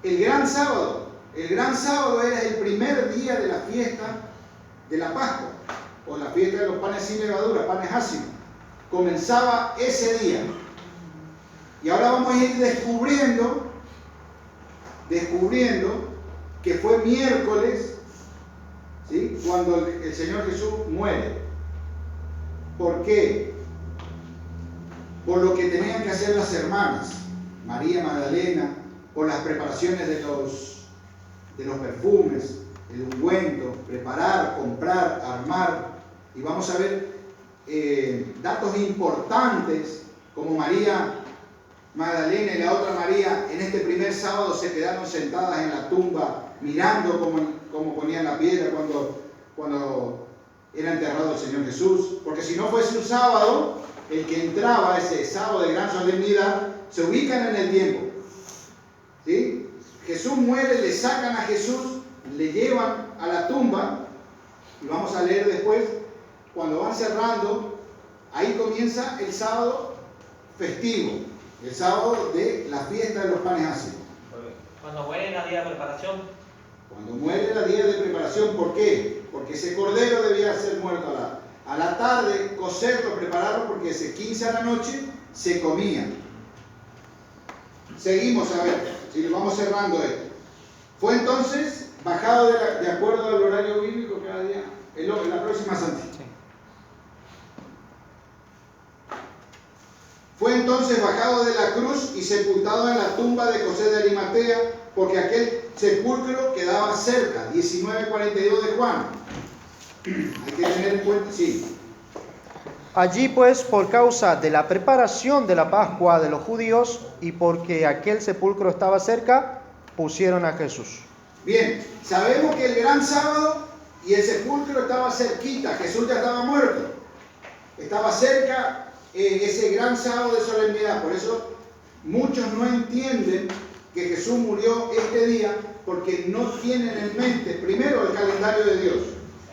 el gran sábado. El gran sábado era el primer día de la fiesta de la Pascua, o la fiesta de los panes sin levadura, panes ácidos. Comenzaba ese día. Y ahora vamos a ir descubriendo que fue miércoles, ¿sí?, cuando el Señor Jesús muere. ¿Por qué? Por lo que tenían que hacer las hermanas, María Magdalena, por las preparaciones de los perfumes, el ungüento, preparar, comprar, armar. Y vamos a ver datos importantes, como María Magdalena y la otra María en este primer sábado se quedaron sentadas en la tumba mirando cómo ponían la piedra cuando era enterrado el Señor Jesús. Porque si no fuese un sábado, el que entraba ese sábado de gran solemnidad, se ubican en el tiempo. ¿Sí? Jesús muere, le sacan a Jesús, le llevan a la tumba, y vamos a leer después, cuando van cerrando, ahí comienza el sábado festivo, el sábado de la fiesta de los panes ácidos. Cuando muere era día de preparación. Cuando muere era día de preparación, ¿por qué? Porque ese cordero debía ser muerto a la tarde, cocerlo, prepararlo, porque ese 15 a la noche se comía. Seguimos a ver, si lo vamos cerrando esto. Fue entonces bajado de acuerdo al horario bíblico cada día, en la próxima Santa. Sí. Fue entonces bajado de la cruz y sepultado en la tumba de José de Arimatea, porque aquel sepulcro quedaba cerca. 19:42 de Juan. Hay que tener en cuenta, sí. Allí pues, por causa de la preparación de la Pascua de los judíos y porque aquel sepulcro estaba cerca, pusieron a Jesús. Bien, sabemos que el gran sábado y el sepulcro estaba cerquita, Jesús ya estaba muerto. Estaba cerca ese gran sábado de solemnidad. Por eso muchos no entienden que Jesús murió este día, porque no tienen en mente, primero, el calendario de Dios,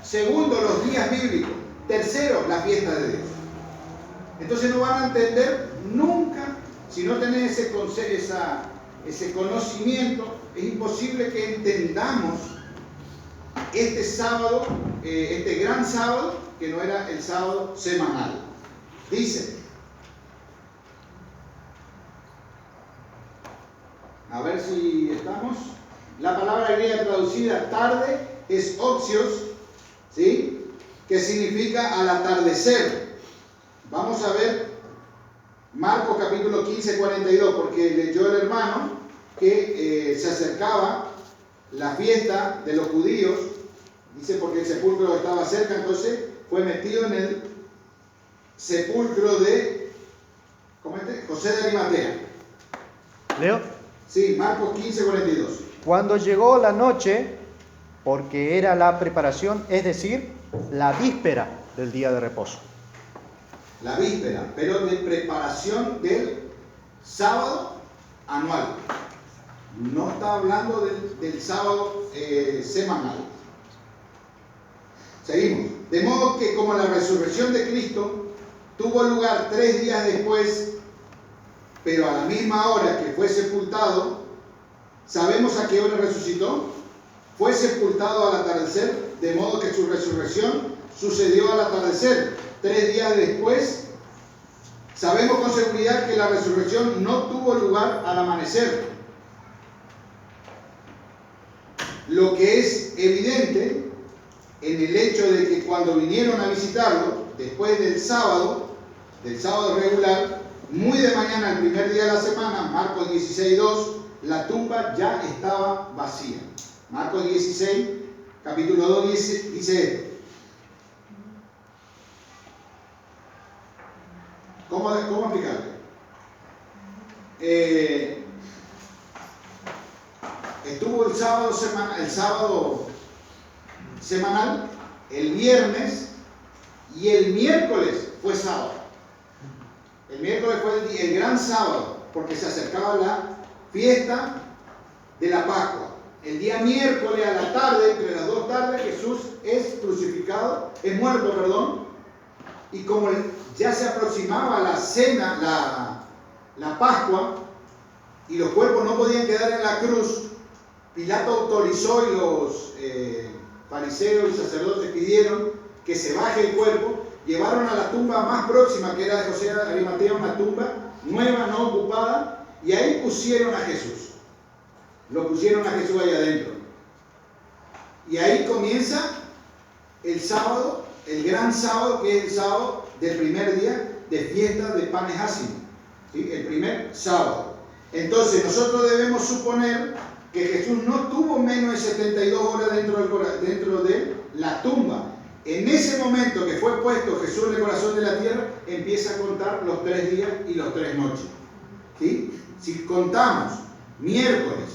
segundo, los días bíblicos, tercero, la fiesta de Dios. Entonces no van a entender nunca, si no tenés ese conocimiento, es imposible que entendamos este sábado, este gran sábado, que no era el sábado semanal. Dice, a ver si estamos, la palabra griega traducida tarde es oxios, ¿sí?, que significa al atardecer. Vamos a ver Marcos capítulo 15:42, porque leyó el hermano que se acercaba la fiesta de los judíos, dice, porque el sepulcro estaba cerca, entonces fue metido en el sepulcro de José de Arimatea. ¿Leo? Sí, Marcos 15:42. Cuando llegó la noche, porque era la preparación, es decir, la víspera del día de reposo. La víspera, pero de preparación del sábado anual. No está hablando del sábado semanal. Seguimos. De modo que como la resurrección de Cristo tuvo lugar 3 días después, pero a la misma hora que fue sepultado, ¿sabemos a qué hora resucitó? Fue sepultado al atardecer, de modo que su resurrección sucedió al atardecer. 3 días después, sabemos con seguridad que la resurrección no tuvo lugar al amanecer. Lo que es evidente en el hecho de que cuando vinieron a visitarlo, después del sábado regular, muy de mañana, el primer día de la semana, Marcos 16:2, la tumba ya estaba vacía. Marcos 16, capítulo 2, dice esto. ¿Cómo explicarle? Estuvo el sábado semanal, el viernes, y el miércoles fue sábado. El miércoles fue el gran sábado, porque se acercaba la fiesta de la Pascua. El día miércoles a la tarde, entre las 2 tardes, Jesús es muerto, y como ya se aproximaba la cena, la Pascua, y los cuerpos no podían quedar en la cruz, Pilato autorizó y los fariseos y sacerdotes pidieron que se baje el cuerpo. Llevaron a la tumba más próxima, que era de José de Arimatea, una tumba nueva, no ocupada, y ahí pusieron a Jesús. Lo pusieron a Jesús ahí adentro. Y ahí comienza el sábado, el gran sábado, que es el sábado del primer día de fiesta de panes ácimos. ¿Sí? El primer sábado. Entonces nosotros debemos suponer que Jesús no tuvo menos de 72 horas dentro de la tumba. En ese momento que fue puesto Jesús en el corazón de la tierra, empieza a contar los 3 días y los 3 noches. ¿Sí? Si contamos miércoles,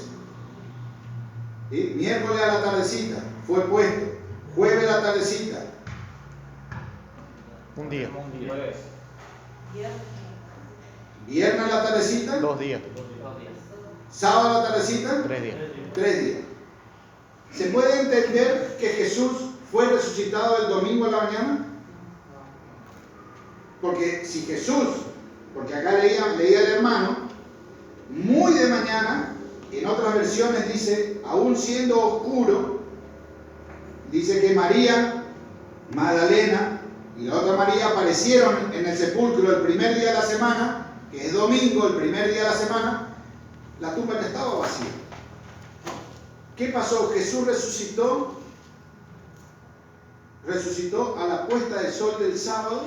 ¿sí? Miércoles a la tardecita fue puesto, jueves a la tardecita, Un día. viernes a la tardecita, 2 días. sábado a la tardecita, 3 días. 3 días. ¿Se puede entender que Jesús fue resucitado el domingo a la mañana? Porque si Jesús, porque acá leía el hermano, muy de mañana, en otras versiones dice, aún siendo oscuro, dice que María Magdalena y la otra María aparecieron en el sepulcro el primer día de la semana, que es domingo, el primer día de la semana, la tumba ya estaba vacía. ¿Qué pasó? Jesús resucitó a la puesta del sol del sábado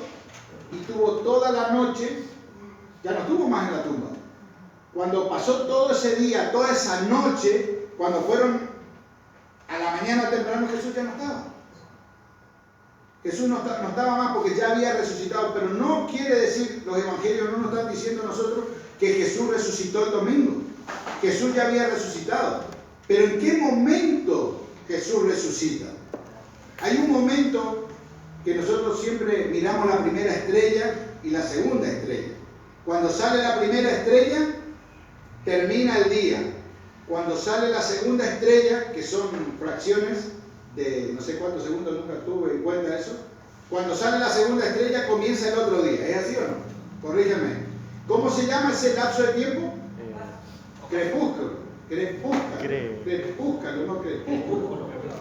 y tuvo toda la noche, ya no estuvo más en la tumba. Cuando pasó todo ese día, toda esa noche, cuando fueron a la mañana temprano, Jesús ya no estaba. Jesús no estaba más porque ya había resucitado, pero no quiere decir, los evangelios no nos están diciendo a nosotros que Jesús resucitó el domingo. Jesús ya había resucitado. Pero ¿en qué momento Jesús resucita? Hay un momento que nosotros siempre miramos la primera estrella y la segunda estrella. Cuando sale la primera estrella, termina el día. Cuando sale la segunda estrella, que son fracciones de no sé cuántos segundos, nunca tuve en cuenta eso. Cuando sale la segunda estrella, comienza el otro día. ¿Es así o no? Corrígeme. ¿Cómo se llama ese lapso de tiempo? Crepúsculo.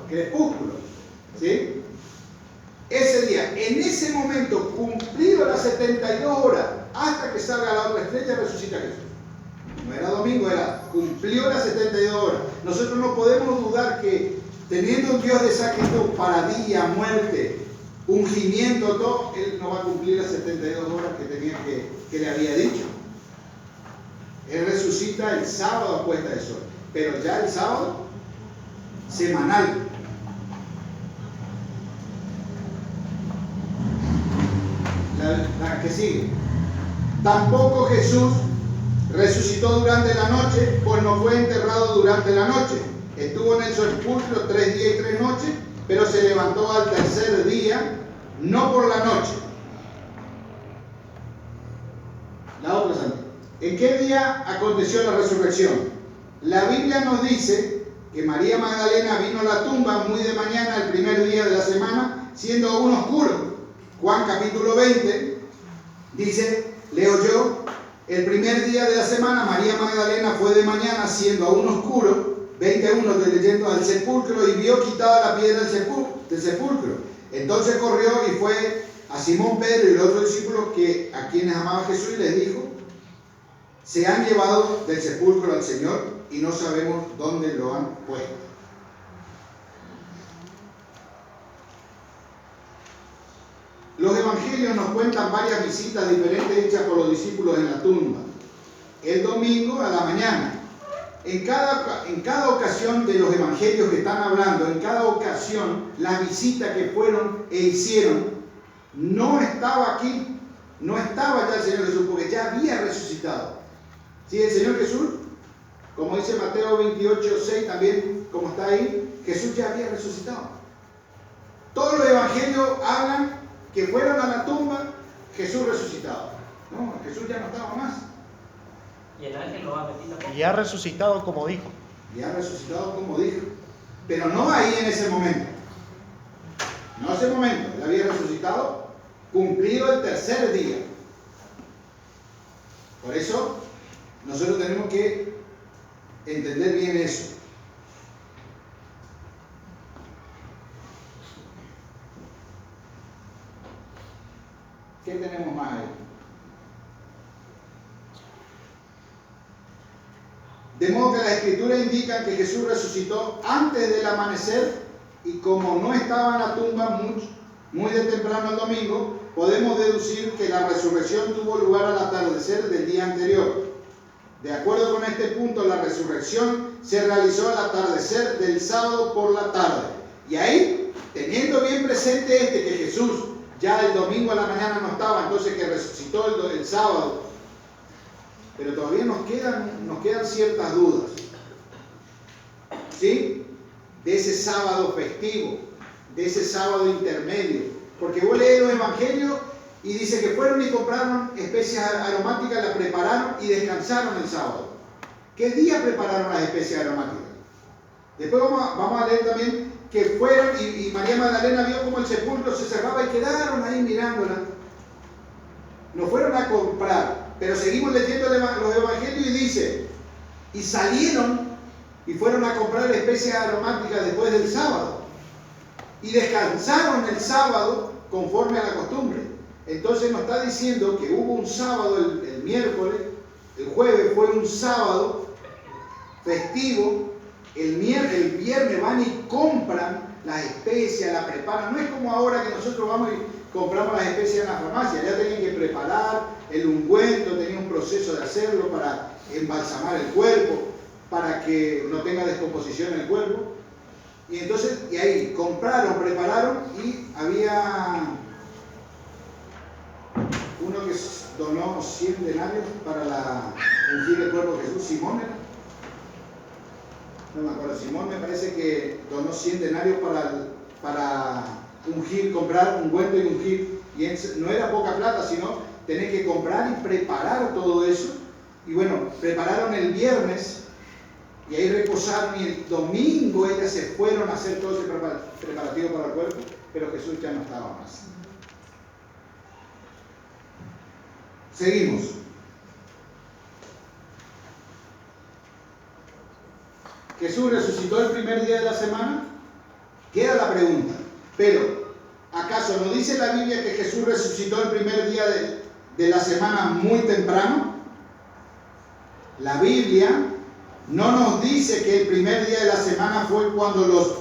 Crepúsculo. ¿Sí? Ese día, en ese momento, cumplido las 72 horas, hasta que salga la otra estrella, resucita Jesús. No era domingo, cumplió las 72 horas. Nosotros no podemos dudar que teniendo un Dios de sacrificio para día, muerte, ungimiento, todo, Él no va a cumplir las 72 horas que le había dicho. Él resucita el sábado a puesta de sol, pero ya el sábado semanal. La que sigue. Tampoco Jesús resucitó durante la noche, pues no fue enterrado durante la noche. Estuvo en el sepulcro 3 días y 3 noches, pero se levantó al tercer día, no por la noche. La otra santa. ¿En qué día aconteció la resurrección? La Biblia nos dice que María Magdalena vino a la tumba muy de mañana, el primer día de la semana, siendo aún oscuro. Juan capítulo 20 dice, leo yo, el primer día de la semana María Magdalena fue de mañana, siendo aún oscuro, 21 leyendo, al sepulcro y vio quitada la piedra del sepulcro. Entonces corrió y fue a Simón Pedro y el otro discípulo a quienes amaba Jesús y les dijo, se han llevado del sepulcro al Señor y no sabemos dónde lo han puesto. Los evangelios nos cuentan varias visitas diferentes hechas por los discípulos en la tumba. El domingo a la mañana. En cada ocasión de los evangelios que están hablando, en cada ocasión, la visita que fueron e hicieron, no estaba aquí, no estaba ya el Señor Jesús, porque ya había resucitado. ¿Sí? El Señor Jesús, como dice Mateo 28:6 también, como está ahí, Jesús ya había resucitado. Todos los evangelios hablan que fueron a la tumba, Jesús resucitado. No, Jesús ya no estaba más. Y el ángel lo va a meter tampoco. Y ha resucitado como dijo. Y ha resucitado como dijo. Pero no ahí en ese momento. No en ese momento. Él había resucitado cumplido el tercer día. Por eso nosotros tenemos que entender bien eso. ¿Qué tenemos más ahí? De modo que las escrituras indican que Jesús resucitó antes del amanecer y como no estaba en la tumba muy de temprano el domingo, podemos deducir que la resurrección tuvo lugar al atardecer del día anterior. De acuerdo con este punto, la resurrección se realizó al atardecer del sábado por la tarde. Y ahí, teniendo bien presente que Jesús ya el domingo a la mañana no estaba, entonces que resucitó el sábado, pero todavía nos quedan ciertas dudas, ¿sí? De ese sábado festivo, de ese sábado intermedio, porque vos lees los evangelios y dice que fueron y compraron especias aromáticas, las prepararon y descansaron el sábado. ¿Qué día prepararon las especias aromáticas? Después vamos a leer también que fueron y María Magdalena vio como el sepulcro se cerraba y quedaron ahí mirándola. No fueron a comprar. Pero seguimos leyendo los evangelios y dice, y salieron y fueron a comprar especias aromáticas después del sábado. Y descansaron el sábado conforme a la costumbre. Entonces nos está diciendo que hubo un sábado el miércoles, el jueves fue un sábado festivo, el viernes van y compran las especias, las preparan. No es como ahora que nosotros vamos y compramos las especias en la farmacia, ya tenían que preparar el ungüento, tenía un proceso de hacerlo para embalsamar el cuerpo, para que no tenga descomposición en el cuerpo. Y entonces, y ahí compraron, prepararon y había uno que donó 100 denarios para ungir el cuerpo de Jesús, Simón era. No me acuerdo, Simón me parece que donó 100 denarios para ungir, comprar ungüento y ungir. Y no era poca plata, sino tener que comprar y preparar todo eso. Y bueno, prepararon el viernes y ahí reposaron y el domingo ellas se fueron a hacer todo ese preparativo para el cuerpo, pero Jesús ya no estaba más. Seguimos. Jesús resucitó el primer día de la semana. Queda la pregunta, pero ¿acaso no dice la Biblia que Jesús resucitó el primer día de la semana muy temprano? La Biblia no nos dice que el primer día de la semana fue cuando los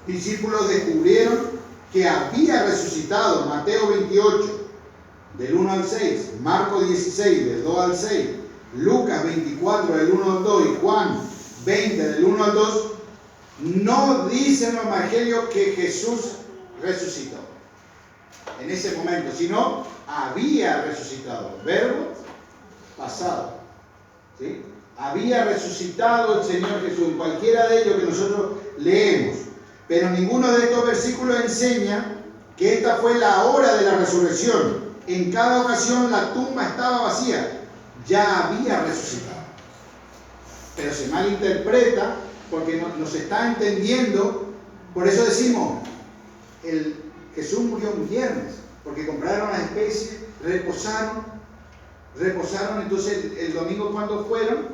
discípulos descubrieron que había resucitado. Mateo 28, del 1 al 6, Marcos 16, del 2 al 6, Lucas 24, del 1 al 2 y Juan 20, del 1 al 2, no dice en los evangelios que Jesús resucitó en ese momento, sino había resucitado, verbo pasado, ¿sí? Había resucitado el Señor Jesús, en cualquiera de ellos que nosotros leemos, pero ninguno de estos versículos enseña que esta fue la hora de la resurrección. En cada ocasión la tumba estaba vacía, ya había resucitado. Pero se malinterpreta porque no se está entendiendo. Por eso decimos, Jesús murió un viernes, porque compraron las especies, reposaron, entonces el domingo cuando fueron,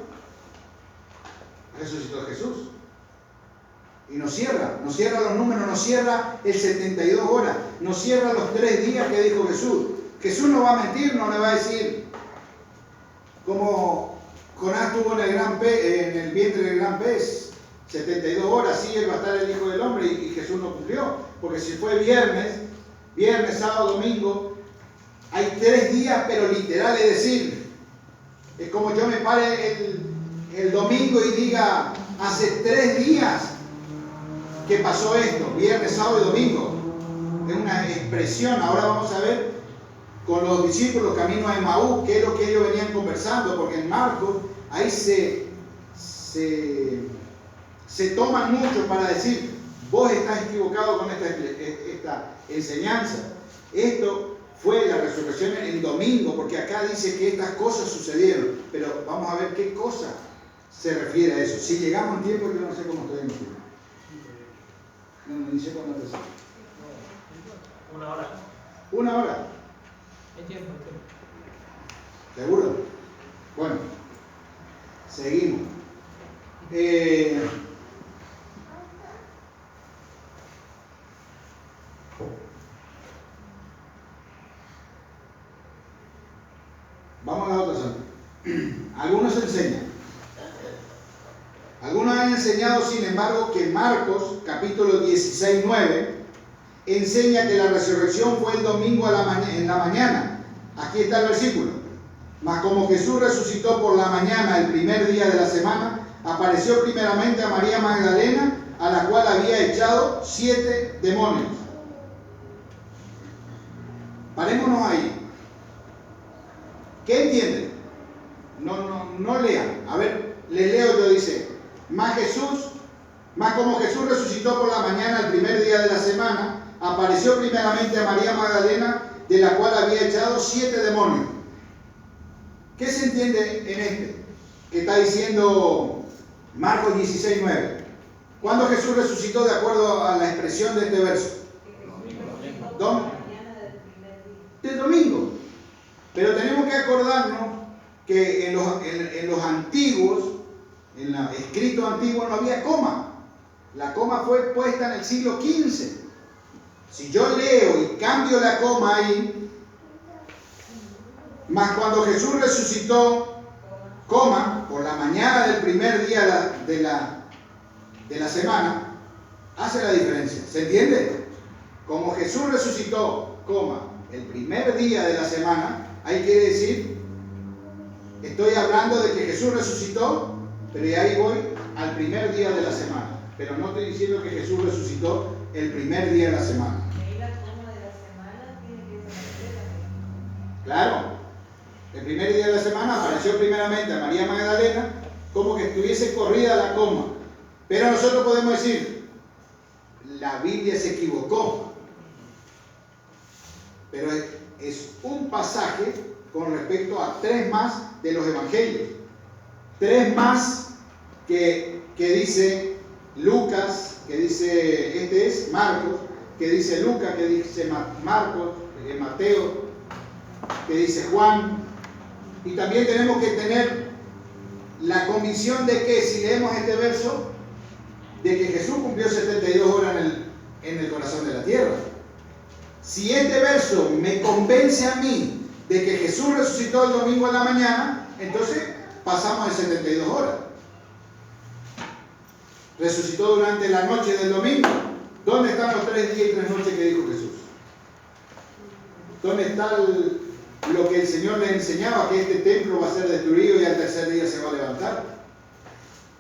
resucitó Jesús. Y nos cierra los números, nos cierra el 72 horas, nos cierra los 3 días que dijo Jesús. Jesús no va a mentir, no le va a decir como Jonás tuvo en el vientre del gran pez, 72 horas, sí, él va a estar el Hijo del Hombre, y Jesús no cumplió. Porque si fue viernes, sábado, domingo, hay 3 días, pero literal, es decir, es como yo me pare el domingo y diga, hace 3 días que pasó esto, viernes, sábado y domingo. Es una expresión. Ahora vamos a ver con los discípulos camino a Emaús qué es lo que ellos venían conversando, porque en Marcos ahí se toman mucho para decir, vos estás equivocado con esta enseñanza. Esto fue la resurrección en domingo, porque acá dice que estas cosas sucedieron, pero vamos a ver qué cosa se refiere a eso. Si llegamos en tiempo, yo no sé cómo estoy en tiempo. No dice cuándo empezó. 1 hora. 1 hora. Hay tiempo. ¿Seguro? Bueno, seguimos. Vamos a la otra santa. Algunos han enseñado, sin embargo, que Marcos, capítulo 16, 9, enseña que la resurrección fue el domingo en la mañana. Aquí está el versículo. Mas como Jesús resucitó por la mañana, el primer día de la semana, apareció primeramente a María Magdalena, a la cual había echado 7 demonios. Parémonos ahí. ¿Qué entienden? No lean. A ver, les leo yo, dice, mas como Jesús resucitó por la mañana, el primer día de la semana, apareció primeramente a María Magdalena, de la cual había echado 7 demonios. ¿Qué se entiende en este? Que está diciendo Marcos 16, 9. ¿Cuándo Jesús resucitó de acuerdo a la expresión de este verso? Del domingo. Pero tenemos que acordarnos que en los antiguos, en los escritos antiguos no había coma. La coma fue puesta en el siglo XV. Si yo leo y cambio la coma ahí, mas cuando Jesús resucitó, coma, por la mañana del primer día de la semana, hace la diferencia. ¿Se entiende? Como Jesús resucitó, coma, el primer día de la semana, ahí quiere decir, estoy hablando de que Jesús resucitó, pero de ahí voy al primer día de la semana. Pero no estoy diciendo que Jesús resucitó el primer día de la semana. La coma de la semana tiene que ser también. Claro. El primer día de la semana apareció primeramente a María Magdalena, como que estuviese corrida la coma. Pero nosotros podemos decir, la Biblia se equivocó. Pero es un pasaje con respecto a 3 más de los evangelios. 3 más que dice Lucas, que dice, este es Marcos, que dice Lucas, que dice Marcos, Mateo, que dice Juan. Y también tenemos que tener la convicción de que si leemos este verso, de que Jesús cumplió 72 horas en el corazón de la tierra. Si este verso me convence a mí de que Jesús resucitó el domingo en la mañana, entonces pasamos de 72 horas. Resucitó durante la noche del domingo. ¿Dónde están los 3 días y 3 noches que dijo Jesús? ¿Dónde está lo que el Señor le enseñaba, que este templo va a ser destruido y al tercer día se va a levantar?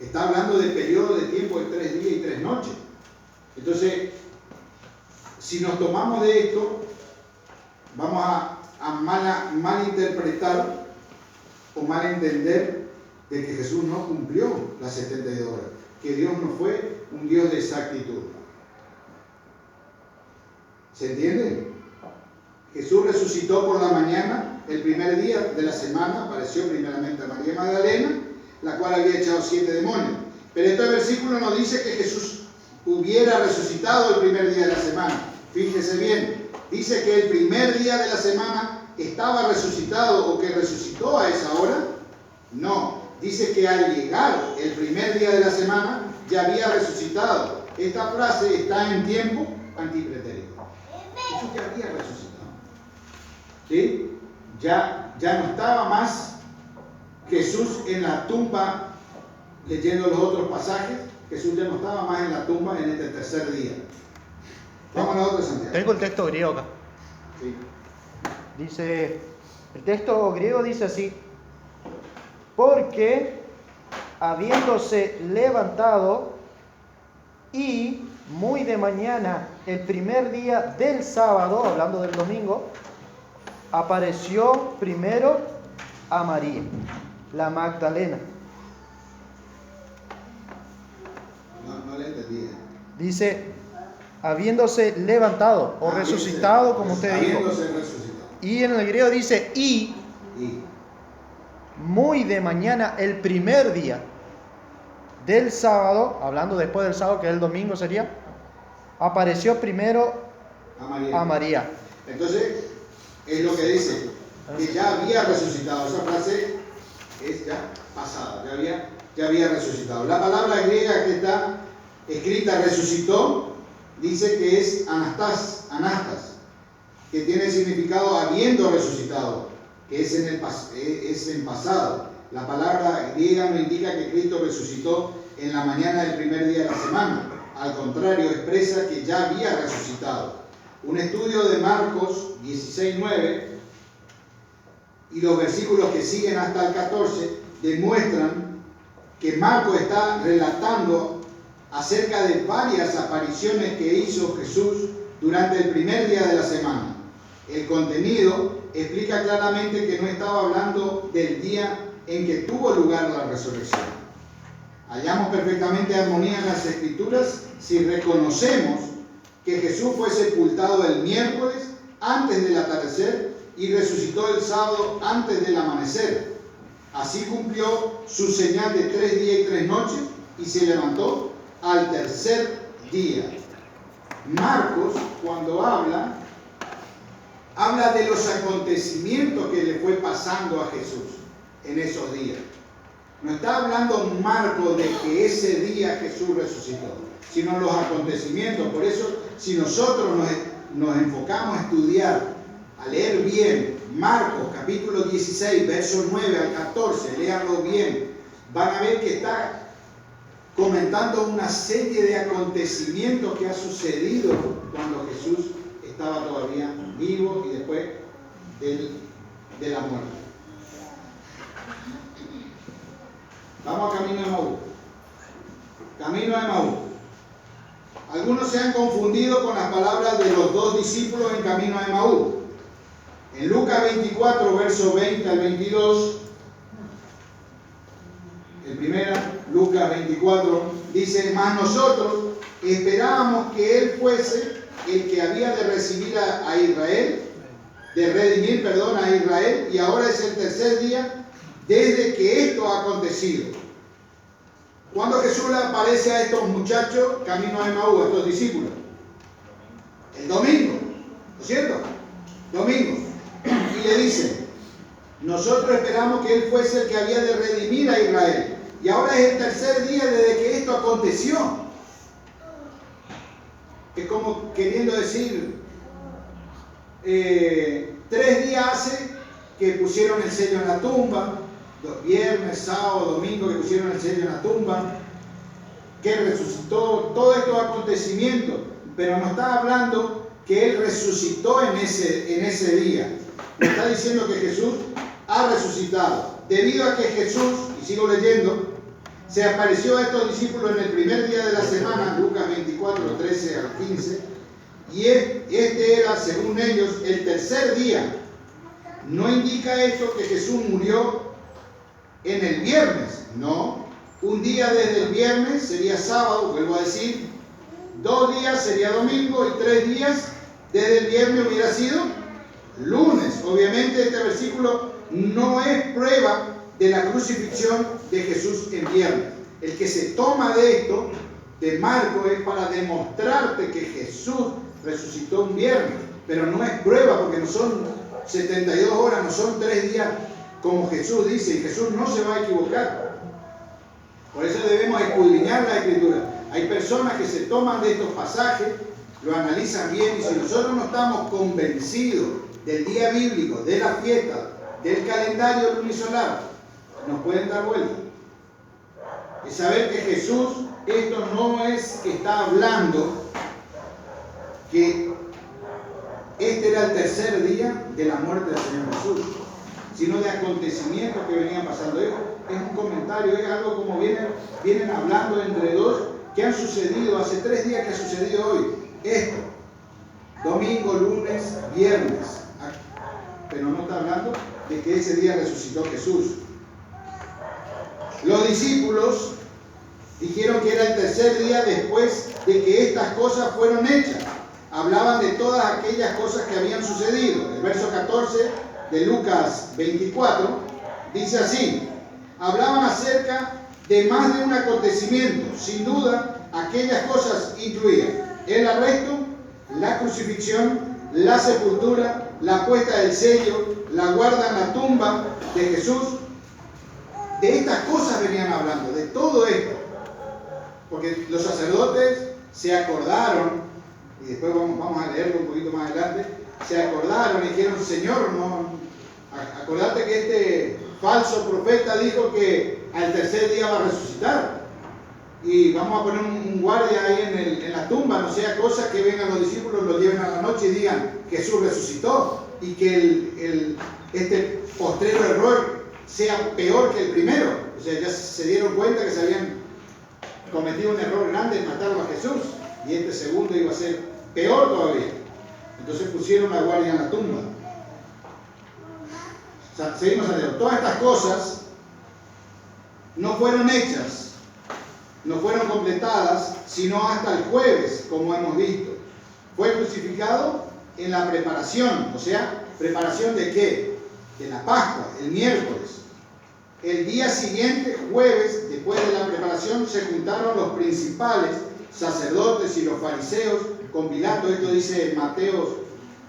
Está hablando del periodo de tiempo de 3 días y 3 noches. Entonces, si nos tomamos de esto, vamos a malinterpretar o malentender de que Jesús no cumplió las 72 horas, que Dios no fue un Dios de exactitud. ¿Se entiende? Jesús resucitó por la mañana, el primer día de la semana, apareció primeramente a María Magdalena, la cual había echado 7 demonios. Pero este versículo nos dice que Jesús hubiera resucitado el primer día de la semana. Fíjese bien, dice que el primer día de la semana estaba resucitado o que resucitó a esa hora. No, dice que al llegar el primer día de la semana ya había resucitado. Esta frase está en tiempo antipretérito. Jesús ya había resucitado. ¿Sí? Ya no estaba más Jesús en la tumba leyendo los otros pasajes. Jesús ya no estaba más en la tumba en este tercer día. Vamos a la otra, Santiago. Tengo el texto griego acá. Sí. Dice, el texto griego dice así: porque habiéndose levantado y muy de mañana el primer día del sábado, hablando del domingo, apareció primero a María, la Magdalena. No le entendí. Dice, habiéndose levantado o resucitado, como usted dijo. Habiéndose resucitado. Y en el griego dice, y muy de mañana el primer día del sábado, hablando después del sábado, que es el domingo sería, apareció primero a María. Entonces, es lo que dice, que ya había resucitado. Esa frase es ya pasada, ya había resucitado. La palabra griega que está escrita resucitó, dice que es anastas, que tiene el significado habiendo resucitado, que es en pasado. La palabra griega no indica que Cristo resucitó en la mañana del primer día de la semana. Al contrario, expresa que ya había resucitado. Un estudio de Marcos 16:9 y los versículos que siguen hasta el 14 demuestran que Marcos está relatando acerca de varias apariciones que hizo Jesús durante el primer día de la semana. El contenido explica claramente que no estaba hablando del día en que tuvo lugar la resurrección. Hallamos perfectamente armonía en las Escrituras si reconocemos que Jesús fue sepultado el miércoles antes del atardecer y resucitó el sábado antes del amanecer. Así cumplió su señal de 3 días y 3 noches y se levantó al tercer día. Marcos, cuando habla de los acontecimientos que le fue pasando a Jesús en esos días. No está hablando Marcos de que ese día Jesús resucitó, sino los acontecimientos. Por eso, si nosotros nos enfocamos a estudiar, a leer bien Marcos capítulo 16, versos 9 al 14, léanlo bien, van a ver que está comentando una serie de acontecimientos que ha sucedido cuando Jesús estaba todavía vivo y después de la muerte. Vamos a camino de Emaús. Camino de Emaús. Algunos se han confundido con las palabras de los 2 discípulos en camino a Emaús. En Lucas 24, versos 20 al 22, el primero, Lucas 24, dice: mas nosotros esperábamos que Él fuese el que había de recibir a Israel, de redimir, a Israel, y ahora es el tercer día desde que esto ha acontecido. Cuando Jesús le aparece a estos muchachos camino a Emaús, a estos discípulos, el domingo, ¿no es cierto? Domingo, y le dice: nosotros esperamos que Él fuese el que había de redimir a Israel, y ahora es el tercer día desde que esto aconteció. Es como queriendo decir, 3 días hace que pusieron el sello en la tumba, viernes, sábado, domingo que pusieron el sello en la tumba, que resucitó, todos estos acontecimientos, pero no está hablando que Él resucitó en ese día. Me está diciendo que Jesús ha resucitado, debido a que Jesús, y sigo leyendo, se apareció a estos discípulos en el primer día de la semana, Lucas 24, 13 al 15, y este era, según ellos, el tercer día. No indica esto que Jesús murió en el viernes, no. Un día desde el viernes sería sábado, vuelvo a decir, 2 días sería domingo y 3 días desde el viernes hubiera sido lunes. Obviamente este versículo no es prueba de la crucifixión de Jesús en viernes. El que se toma de esto, de Marco, es para demostrarte que Jesús resucitó un viernes, pero no es prueba porque no son 72 horas, no son 3 días como Jesús dice, y Jesús no se va a equivocar. Por eso debemos escudriñar la Escritura. Hay personas que se toman de estos pasajes, lo analizan bien, y si nosotros no estamos convencidos del día bíblico, de la fiesta, del calendario lunisolar, nos pueden dar vuelta. Y saber que Jesús, esto no es que está hablando que este era el tercer día de la muerte del Señor Jesús, sino de acontecimientos que venían pasando. Es un comentario, es algo como vienen hablando entre dos que han sucedido hace 3 días, que ha sucedido hoy. Esto, domingo, lunes, viernes. Pero no está hablando de que ese día resucitó Jesús. Los discípulos dijeron que era el tercer día después de que estas cosas fueron hechas. Hablaban de todas aquellas cosas que habían sucedido. El verso 14 de Lucas 24 dice así: hablaban acerca de más de un acontecimiento. Sin duda, aquellas cosas incluían el arresto, la crucifixión, la sepultura, la puesta del sello, la guarda en la tumba de Jesús. De estas cosas venían hablando, de todo esto. Porque los sacerdotes se acordaron, y después vamos a leerlo un poquito más adelante, se acordaron y dijeron: Señor, acordate que este falso profeta dijo que al tercer día va a resucitar. Y vamos a poner un guardia ahí en la tumba, no sea cosa que vengan los discípulos, lo lleven a la noche y digan: Jesús resucitó, y que este postrero error sea peor que el primero. O sea, ya se dieron cuenta que se habían cometido un error grande en matarlo a Jesús, y este segundo iba a ser peor todavía. Entonces pusieron la guardia en la tumba. O sea, seguimos adelante. Todas estas cosas no fueron hechas, no fueron completadas, sino hasta el jueves, como hemos visto. Fue crucificado en la preparación, o sea, ¿preparación de qué? De la Pascua, el miércoles. El día siguiente, jueves, después de la preparación, se juntaron los principales sacerdotes y los fariseos con Pilato. Esto dice Mateo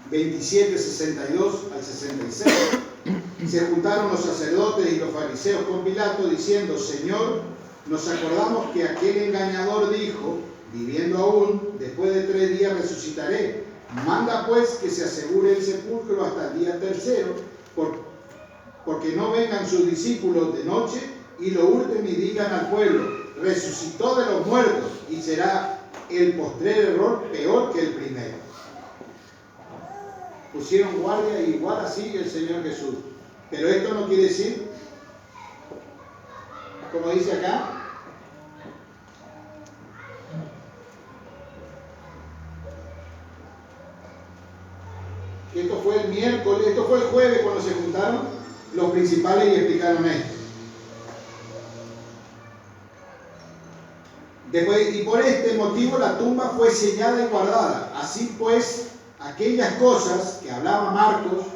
27, 62 al 66. Se juntaron los sacerdotes y los fariseos con Pilato diciendo: Señor, nos acordamos que aquel engañador dijo, viviendo aún, después de 3 días resucitaré. Manda pues que se asegure el sepulcro hasta el día tercero, porque no vengan sus discípulos de noche y lo hurten y digan al pueblo: resucitó de los muertos, y será el postrer error peor que el primero. Pusieron guardia y igual así el Señor Jesús. Pero esto no quiere decir, como dice acá, que esto fue el miércoles, esto fue el jueves cuando se juntaron los principales y explicaron esto. Después, y por este motivo la tumba fue sellada y guardada. Así pues, aquellas cosas que hablaba Marcos,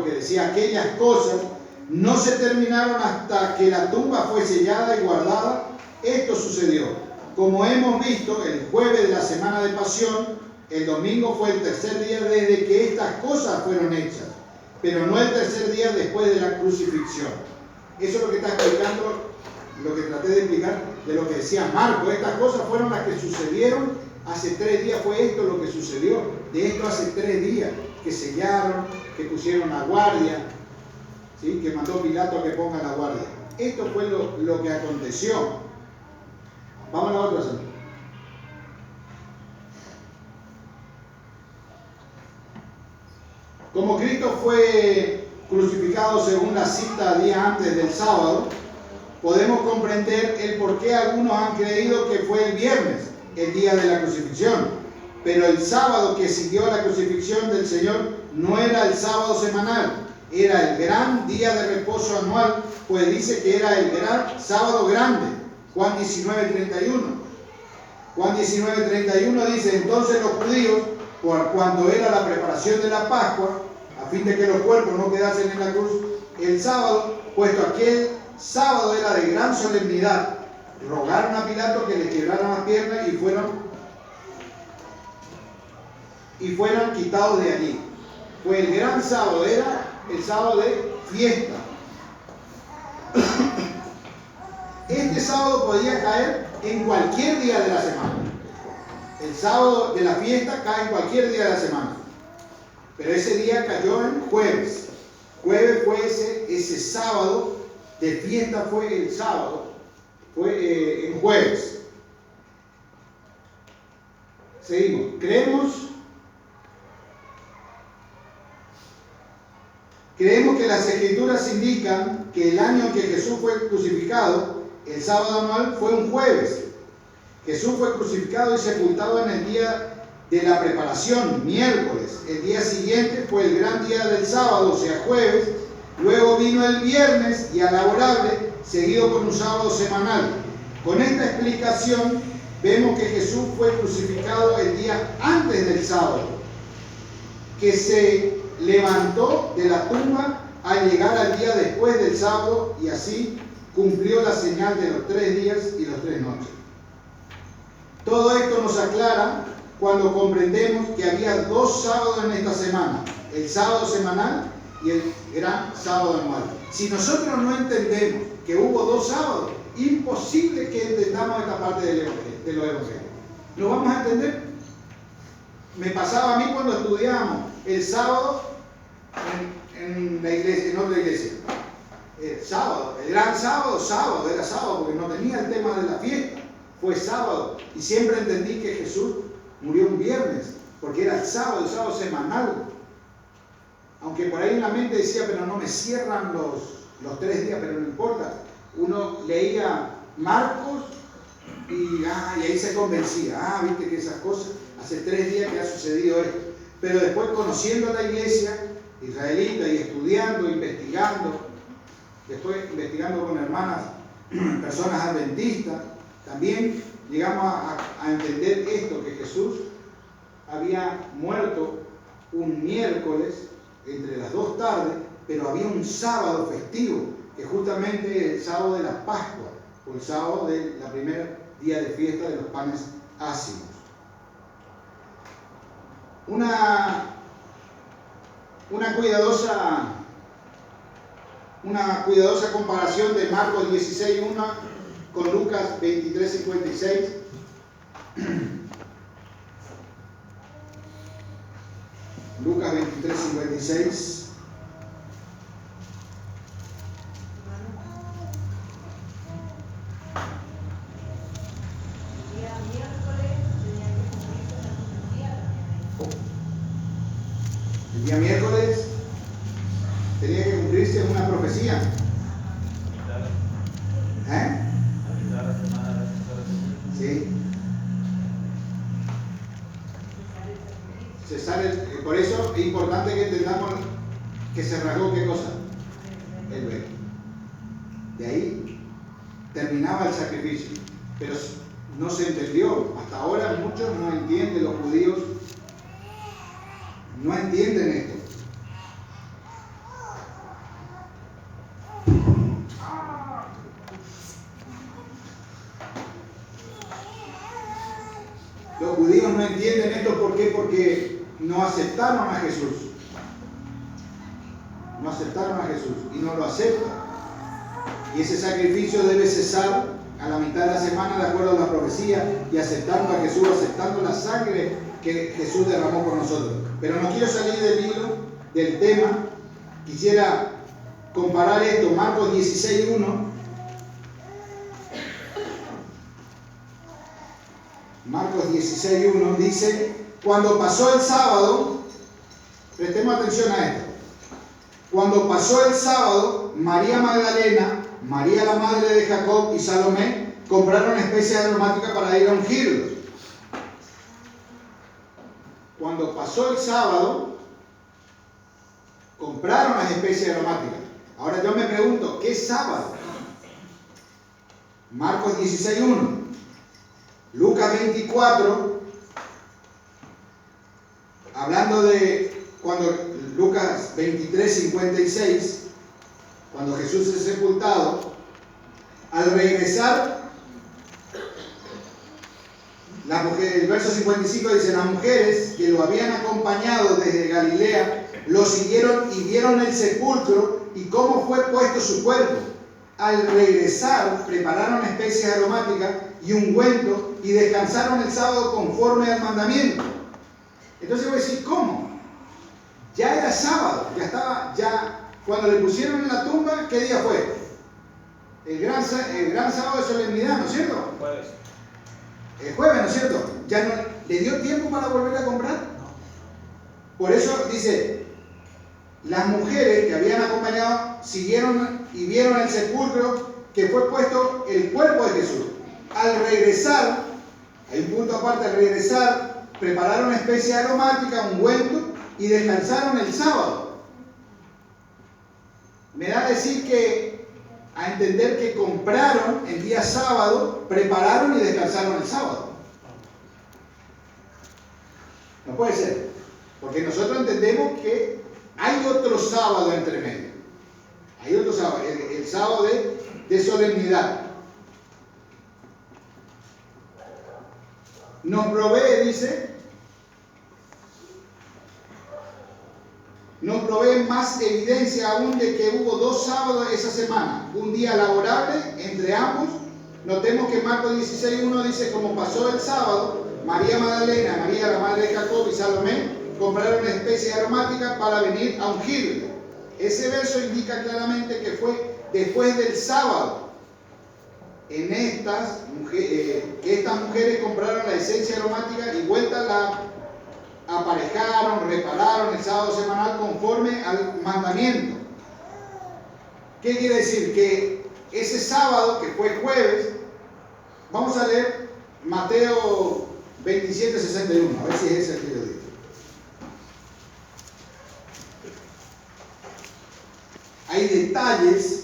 que decía aquellas cosas, no se terminaron hasta que la tumba fue sellada y guardada. Esto sucedió, como hemos visto, el jueves de la semana de Pasión. El domingo fue el tercer día desde que estas cosas fueron hechas, pero no el tercer día después de la crucifixión. Eso es lo que está explicando, lo que traté de explicar de lo que decía Marco. Estas cosas fueron las que sucedieron hace 3 días, fue esto lo que sucedió. De esto hace 3 días, que sellaron, que pusieron la guardia, ¿sí? Que mandó Pilato a que ponga la guardia. Esto fue lo que aconteció. Vamos a la otra semana. Como Cristo fue crucificado según la cita día antes del sábado, podemos comprender el por qué algunos han creído que fue el viernes, el día de la crucifixión. Pero el sábado que siguió la crucifixión del Señor no era el sábado semanal, era el gran día de reposo anual, pues dice que era el gran sábado grande, Juan 19:31. Juan 19:31 dice: entonces los judíos, por cuando era la preparación de la Pascua, a fin de que los cuerpos no quedasen en la cruz el sábado, puesto aquel sábado era de gran solemnidad, rogaron a Pilato que le quebraran las piernas y fueran quitados de allí. Pues el gran sábado era el sábado de fiesta. Este sábado podía caer en cualquier día de la semana. El sábado de la fiesta cae en cualquier día de la semana. Pero ese día cayó en jueves. Jueves fue ese sábado de fiesta, fue el sábado. Fue en jueves. Seguimos. Creemos que las escrituras indican que el año en que Jesús fue crucificado, el sábado anual, fue un jueves. Jesús fue crucificado y sepultado en el día de la preparación, miércoles. El día siguiente fue el gran día del sábado, o sea, jueves. Luego vino el viernes, día laborable, seguido por un sábado semanal. Con esta explicación vemos que Jesús fue crucificado el día antes del sábado, que se levantó de la tumba al llegar al día después del sábado, y así cumplió la señal de los 3 días y las 3 noches. Todo esto nos aclara cuando comprendemos que había 2 sábados en esta semana: el sábado semanal y el gran sábado anual. Si nosotros no entendemos que hubo 2 sábados, imposible que entendamos esta parte de los evangelios. ¿Lo vamos a entender? Me pasaba a mí cuando estudiábamos el sábado en la iglesia, en otra iglesia. El sábado, el gran sábado, era sábado porque no tenía el tema de la fiesta. Fue sábado. Y siempre entendí que Jesús murió un viernes, porque era el sábado semanal. Aunque por ahí en la mente decía, pero no me cierran los 3 días, pero no importa. Uno leía Marcos y ahí se convencía. Viste que esas cosas, hace 3 días que ha sucedido esto. Pero después, conociendo a la iglesia israelita y estudiando, investigando, después investigando con hermanas, personas adventistas, también llegamos a entender esto, que Jesús había muerto un miércoles entre las 2 tardes, pero había un sábado festivo, que justamente es el sábado de la Pascua, o el sábado de la primer día de fiesta de los panes ácimos. Una cuidadosa comparación de Marcos 16:1 con Lucas 23:56. Lucas 23:56. El día miércoles tenía que cumplirse una profecía. Sí. Por eso es importante que entendamos que se rasgó ¿qué cosa? El velo. De ahí terminaba el sacrificio. Pero no se entendió. Hasta ahora muchos no entienden, los judíos no entienden esto. Los judíos no entienden esto, ¿por qué? Porque no aceptaron a Jesús. No aceptaron a Jesús y no lo aceptan. Y ese sacrificio debe cesar a la mitad de la semana, de acuerdo a la profecía, y aceptando a Jesús, aceptando la sangre que Jesús derramó por nosotros. Pero no quiero salir del hilo, del tema. Quisiera comparar esto, Marcos 16:1. Marcos 16:1 dice: cuando pasó el sábado, prestemos atención a esto. Cuando pasó el sábado, María Magdalena, María la madre de Jacob y Salomé compraron especias aromáticas para ir a ungirlos. Cuando pasó el sábado, compraron las especias aromáticas. Ahora yo me pregunto, ¿qué sábado? Marcos 16:1. Lucas 24, hablando de cuando Lucas 23, 56, cuando Jesús es sepultado, al regresar, el verso 55 dice: las mujeres que lo habían acompañado desde Galilea lo siguieron y vieron el sepulcro y cómo fue puesto su cuerpo. Al regresar, prepararon especias aromáticas y ungüento y descansaron el sábado conforme al mandamiento. Entonces voy a decir, ¿cómo? Ya era sábado, cuando le pusieron en la tumba, ¿qué día fue? El gran sábado de solemnidad, ¿no es cierto? Jueves. El jueves, ¿no es cierto? ¿Ya no le dio tiempo para volver a comprar? Por eso dice, las mujeres que habían acompañado siguieron y vieron el sepulcro que fue puesto el cuerpo de Jesús. Al regresar, hay un punto aparte, al regresar, prepararon especie aromática, ungüento y descansaron el sábado. Me da a decir a entender que compraron el día sábado, prepararon y descansaron el sábado. No puede ser, porque nosotros entendemos que hay otro sábado entre medio. Hay otro sábado, el sábado de solemnidad. Nos provee, dice, nos provee más evidencia aún de que hubo 2 sábados esa semana, un día laborable entre ambos. Notemos que Marcos 16:1 dice: como pasó el sábado, María Magdalena, María la madre de Jacob y Salomé compraron una especie aromática para venir a ungirle. Ese verso indica claramente que fue después del sábado. Que estas mujeres compraron la esencia aromática y vuelta la aparejaron, repararon el sábado semanal conforme al mandamiento. ¿Qué quiere decir? Que ese sábado, que fue jueves, vamos a leer Mateo 27, 61, a ver si es ese que yo digo. Hay detalles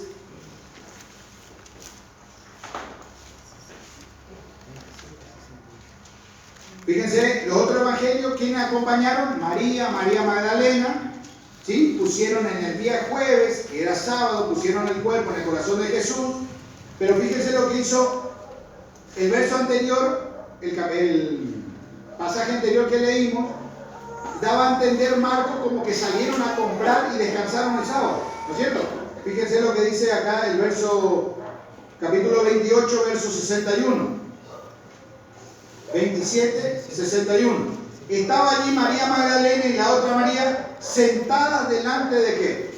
Fíjense, los otros evangelios, ¿quiénes acompañaron? María Magdalena, ¿sí? Pusieron en el día jueves, que era sábado, pusieron el cuerpo en el corazón de Jesús. Pero fíjense lo que hizo el verso anterior, el pasaje anterior que leímos, daba a entender Marcos como que salieron a comprar y descansaron el sábado, ¿no es cierto? Fíjense lo que dice acá el verso, capítulo 28, verso 61. 27, 61. Estaba allí María Magdalena y la otra María sentadas delante de ¿qué?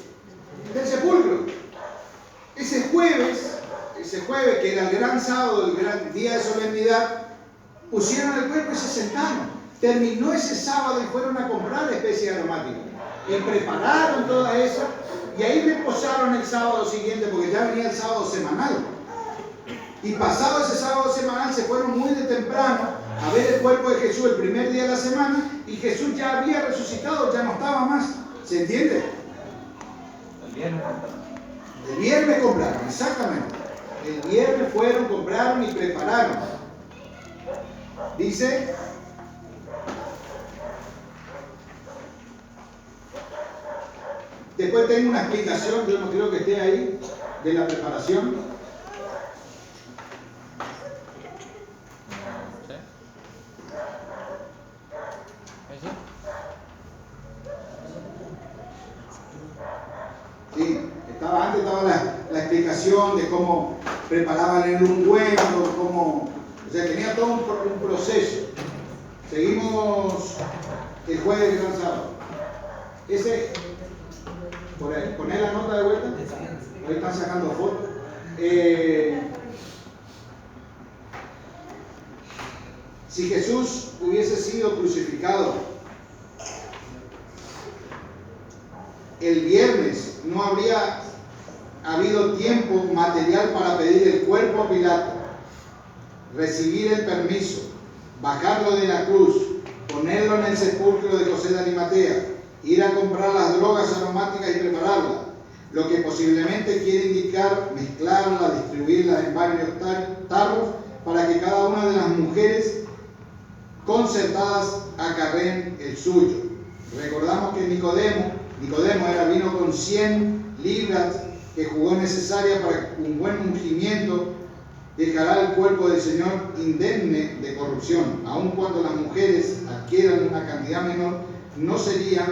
Del sepulcro. Ese jueves que era el gran sábado, el gran día de solemnidad, pusieron el cuerpo y se sentaron. Terminó ese sábado y fueron a comprar especies aromáticas. Y prepararon todas esas y ahí reposaron el sábado siguiente porque ya venía el sábado semanal. Y pasado ese sábado semanal se fueron muy de temprano a ver el cuerpo de Jesús el primer día de la semana y Jesús ya había resucitado, ya no estaba más. ¿Se entiende? El viernes compraron, exactamente. El viernes fueron, compraron y prepararon. Dice, después tengo una explicación, yo no creo que esté ahí, de la preparación. Sí, antes estaba la explicación de cómo preparaban el ungüento, o sea, tenía todo un proceso. Seguimos el jueves del gran sábado. Por ahí, poner la nota de vuelta. Ahí están sacando fotos. Si Jesús hubiese sido crucificado el viernes, no habría habido tiempo material para pedir el cuerpo a Pilato, recibir el permiso, bajarlo de la cruz, ponerlo en el sepulcro de José de Arimatea, ir a comprar las drogas aromáticas y prepararlas, lo que posiblemente quiere indicar mezclarlas, distribuirlas en varios tarros para que cada una de las mujeres concertadas acarreen el suyo. Recordamos que Nicodemo vino con 100 libras que jugó necesaria para un buen ungimiento, dejará el cuerpo del Señor indemne de corrupción. Aun cuando las mujeres adquieran una cantidad menor, no sería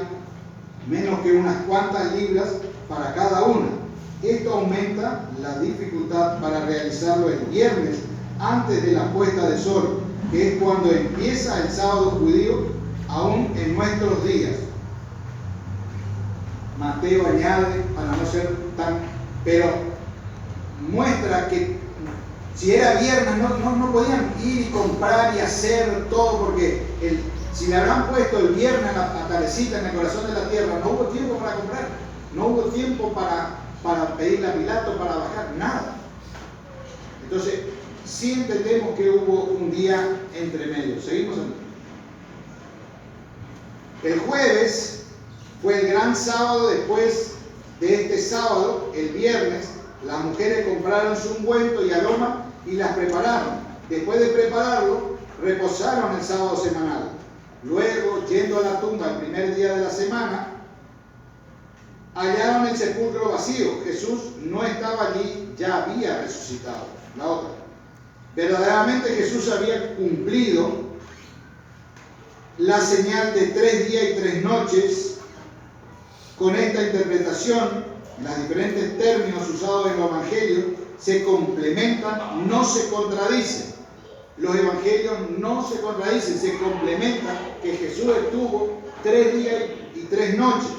menos que unas cuantas libras para cada una. Esto aumenta la dificultad para realizarlo el viernes antes de la puesta de sol, que es cuando empieza el sábado judío, aún en nuestros días. Mateo añade, para no ser tan, pero muestra que si era viernes no podían ir y comprar y hacer todo, porque si le habrán puesto el viernes la talecita en el corazón de la tierra, no hubo tiempo para comprar, no hubo tiempo para pedirle a Pilato, para bajar, nada. Entonces, sí entendemos que hubo un día entre medio. Seguimos. El jueves fue el gran sábado. Después de este sábado, el viernes, las mujeres compraron su ungüento y aroma y las prepararon. Después de prepararlo, reposaron el sábado semanal. Luego, yendo a la tumba el primer día de la semana, hallaron el sepulcro vacío. Jesús no estaba allí, ya había resucitado. La otra. Verdaderamente Jesús había cumplido la señal de 3 días y 3 noches. Con esta interpretación, los diferentes términos usados en los evangelios se complementan, no se contradicen. Los evangelios no se contradicen, se complementan, que Jesús estuvo 3 días y 3 noches.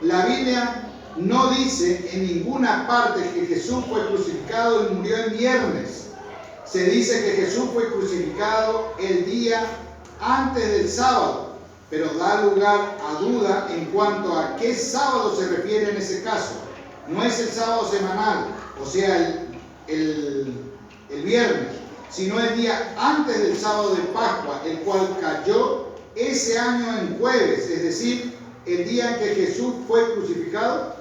La Biblia no dice en ninguna parte que Jesús fue crucificado y murió en viernes. Se dice que Jesús fue crucificado el día antes del sábado, pero da lugar a duda en cuanto a qué sábado se refiere en ese caso. No es el sábado semanal, o sea, el viernes, sino el día antes del sábado de Pascua, el cual cayó ese año en jueves, es decir, el día en que Jesús fue crucificado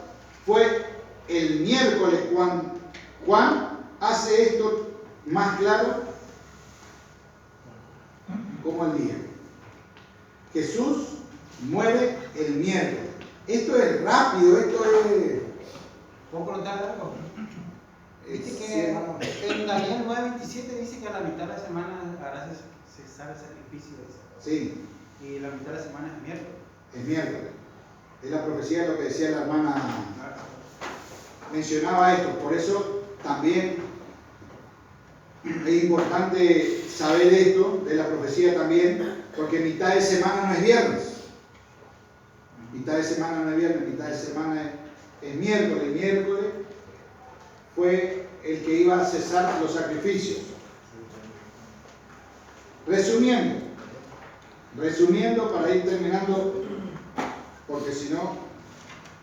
fue el miércoles. Juan hace esto más claro como el día. Jesús muere el miércoles. Esto es rápido, esto es... ¿Puedo preguntarle algo? Dice que en Daniel 9:27 dice que a la mitad de la semana hará cesar el sacrificio. Sí. Y la mitad de la semana es miércoles. Es miércoles. Es la profecía de lo que decía la hermana. Mencionaba esto. Por eso también es importante saber esto de la profecía también, porque mitad de semana no es viernes. Mitad de semana no es viernes, mitad de semana es miércoles. Miércoles fue el que iba a cesar los sacrificios. Resumiendo para ir terminando, porque si no,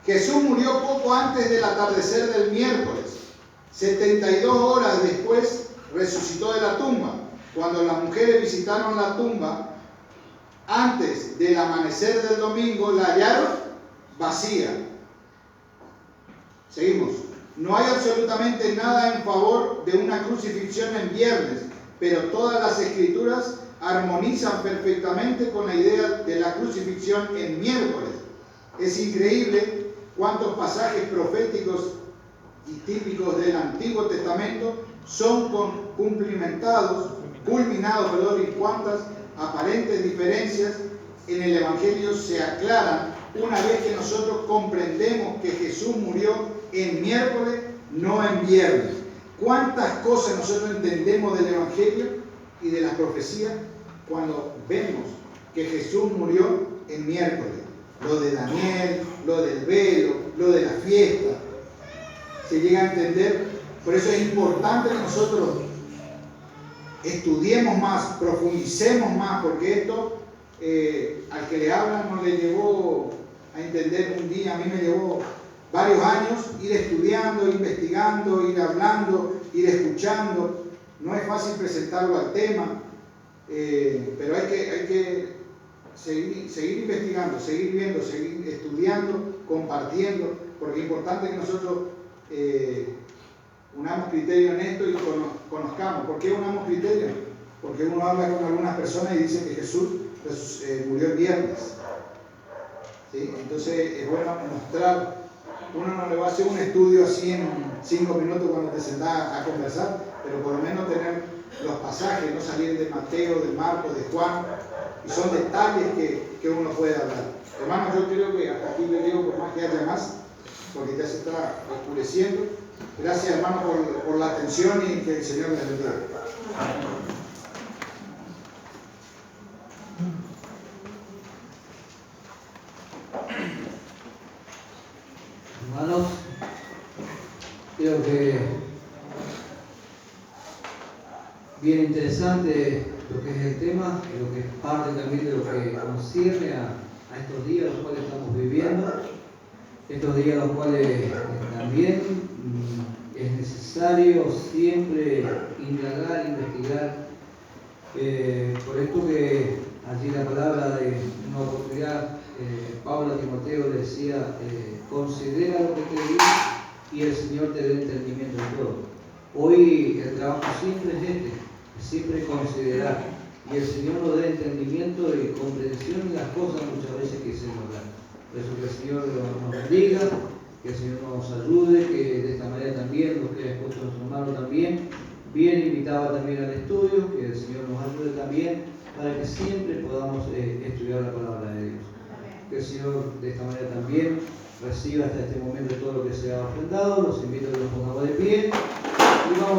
Jesús murió poco antes del atardecer del miércoles. 72 horas después resucitó de la tumba. Cuando las mujeres visitaron la tumba antes del amanecer del domingo, la hallaron vacía. Seguimos. No hay absolutamente nada en favor de una crucifixión en viernes, pero todas las escrituras armonizan perfectamente con la idea de la crucifixión en miércoles. Es increíble cuántos pasajes proféticos y típicos del Antiguo Testamento son culminados, y cuántas aparentes diferencias en el Evangelio se aclaran una vez que nosotros comprendemos que Jesús murió en miércoles, no en viernes. ¿Cuántas cosas nosotros entendemos del Evangelio y de las profecías cuando vemos que Jesús murió en miércoles? Lo de Daniel, lo del velo, lo de la fiesta. Se llega a entender. Por eso es importante que nosotros estudiemos más, profundicemos más, porque esto al que le hablan no le llevó a entender un día. A mí me llevó varios años ir estudiando, investigando, ir hablando, ir escuchando. No es fácil presentarlo al tema, pero hay que seguir investigando, seguir viendo, seguir estudiando, compartiendo, porque es importante que nosotros unamos criterio en esto y conozcamos. ¿Por qué unamos criterio? Porque uno habla con algunas personas y dice que Jesús murió el viernes. ¿Sí? Entonces es bueno mostrar. Uno no le va a hacer un estudio así en 5 minutos cuando te sentás a conversar, pero por lo menos tener los pasajes, no salir de Mateo, de Marcos, de Juan, y son detalles que uno puede hablar. Hermanos, yo creo que hasta aquí le digo, por más que haya más, porque ya se está oscureciendo. Gracias, hermano, por la atención y que el Señor les bendiga. Hermanos, creo que bien interesante lo que es el tema, lo que es parte también de lo que concierne a estos días los cuales estamos viviendo, estos días los cuales también es necesario siempre indagar, investigar. Por esto que allí la palabra de una oportunidad, Pablo a Timoteo le decía, considera lo que te digo y el Señor te dé entendimiento en todo. Hoy el trabajo siempre es siempre considerar, y el Señor nos dé entendimiento y comprensión en las cosas muchas veces que se nos dan. Por eso que el Señor nos bendiga, que el Señor nos ayude, que de esta manera también los que ha expuesto nuestro hermano también, bien invitado también al estudio, que el Señor nos ayude también para que siempre podamos estudiar la palabra de Dios. Que el Señor de esta manera también reciba hasta este momento todo lo que se ha ofrendado. Los invito a que nos pongamos de pie y vamos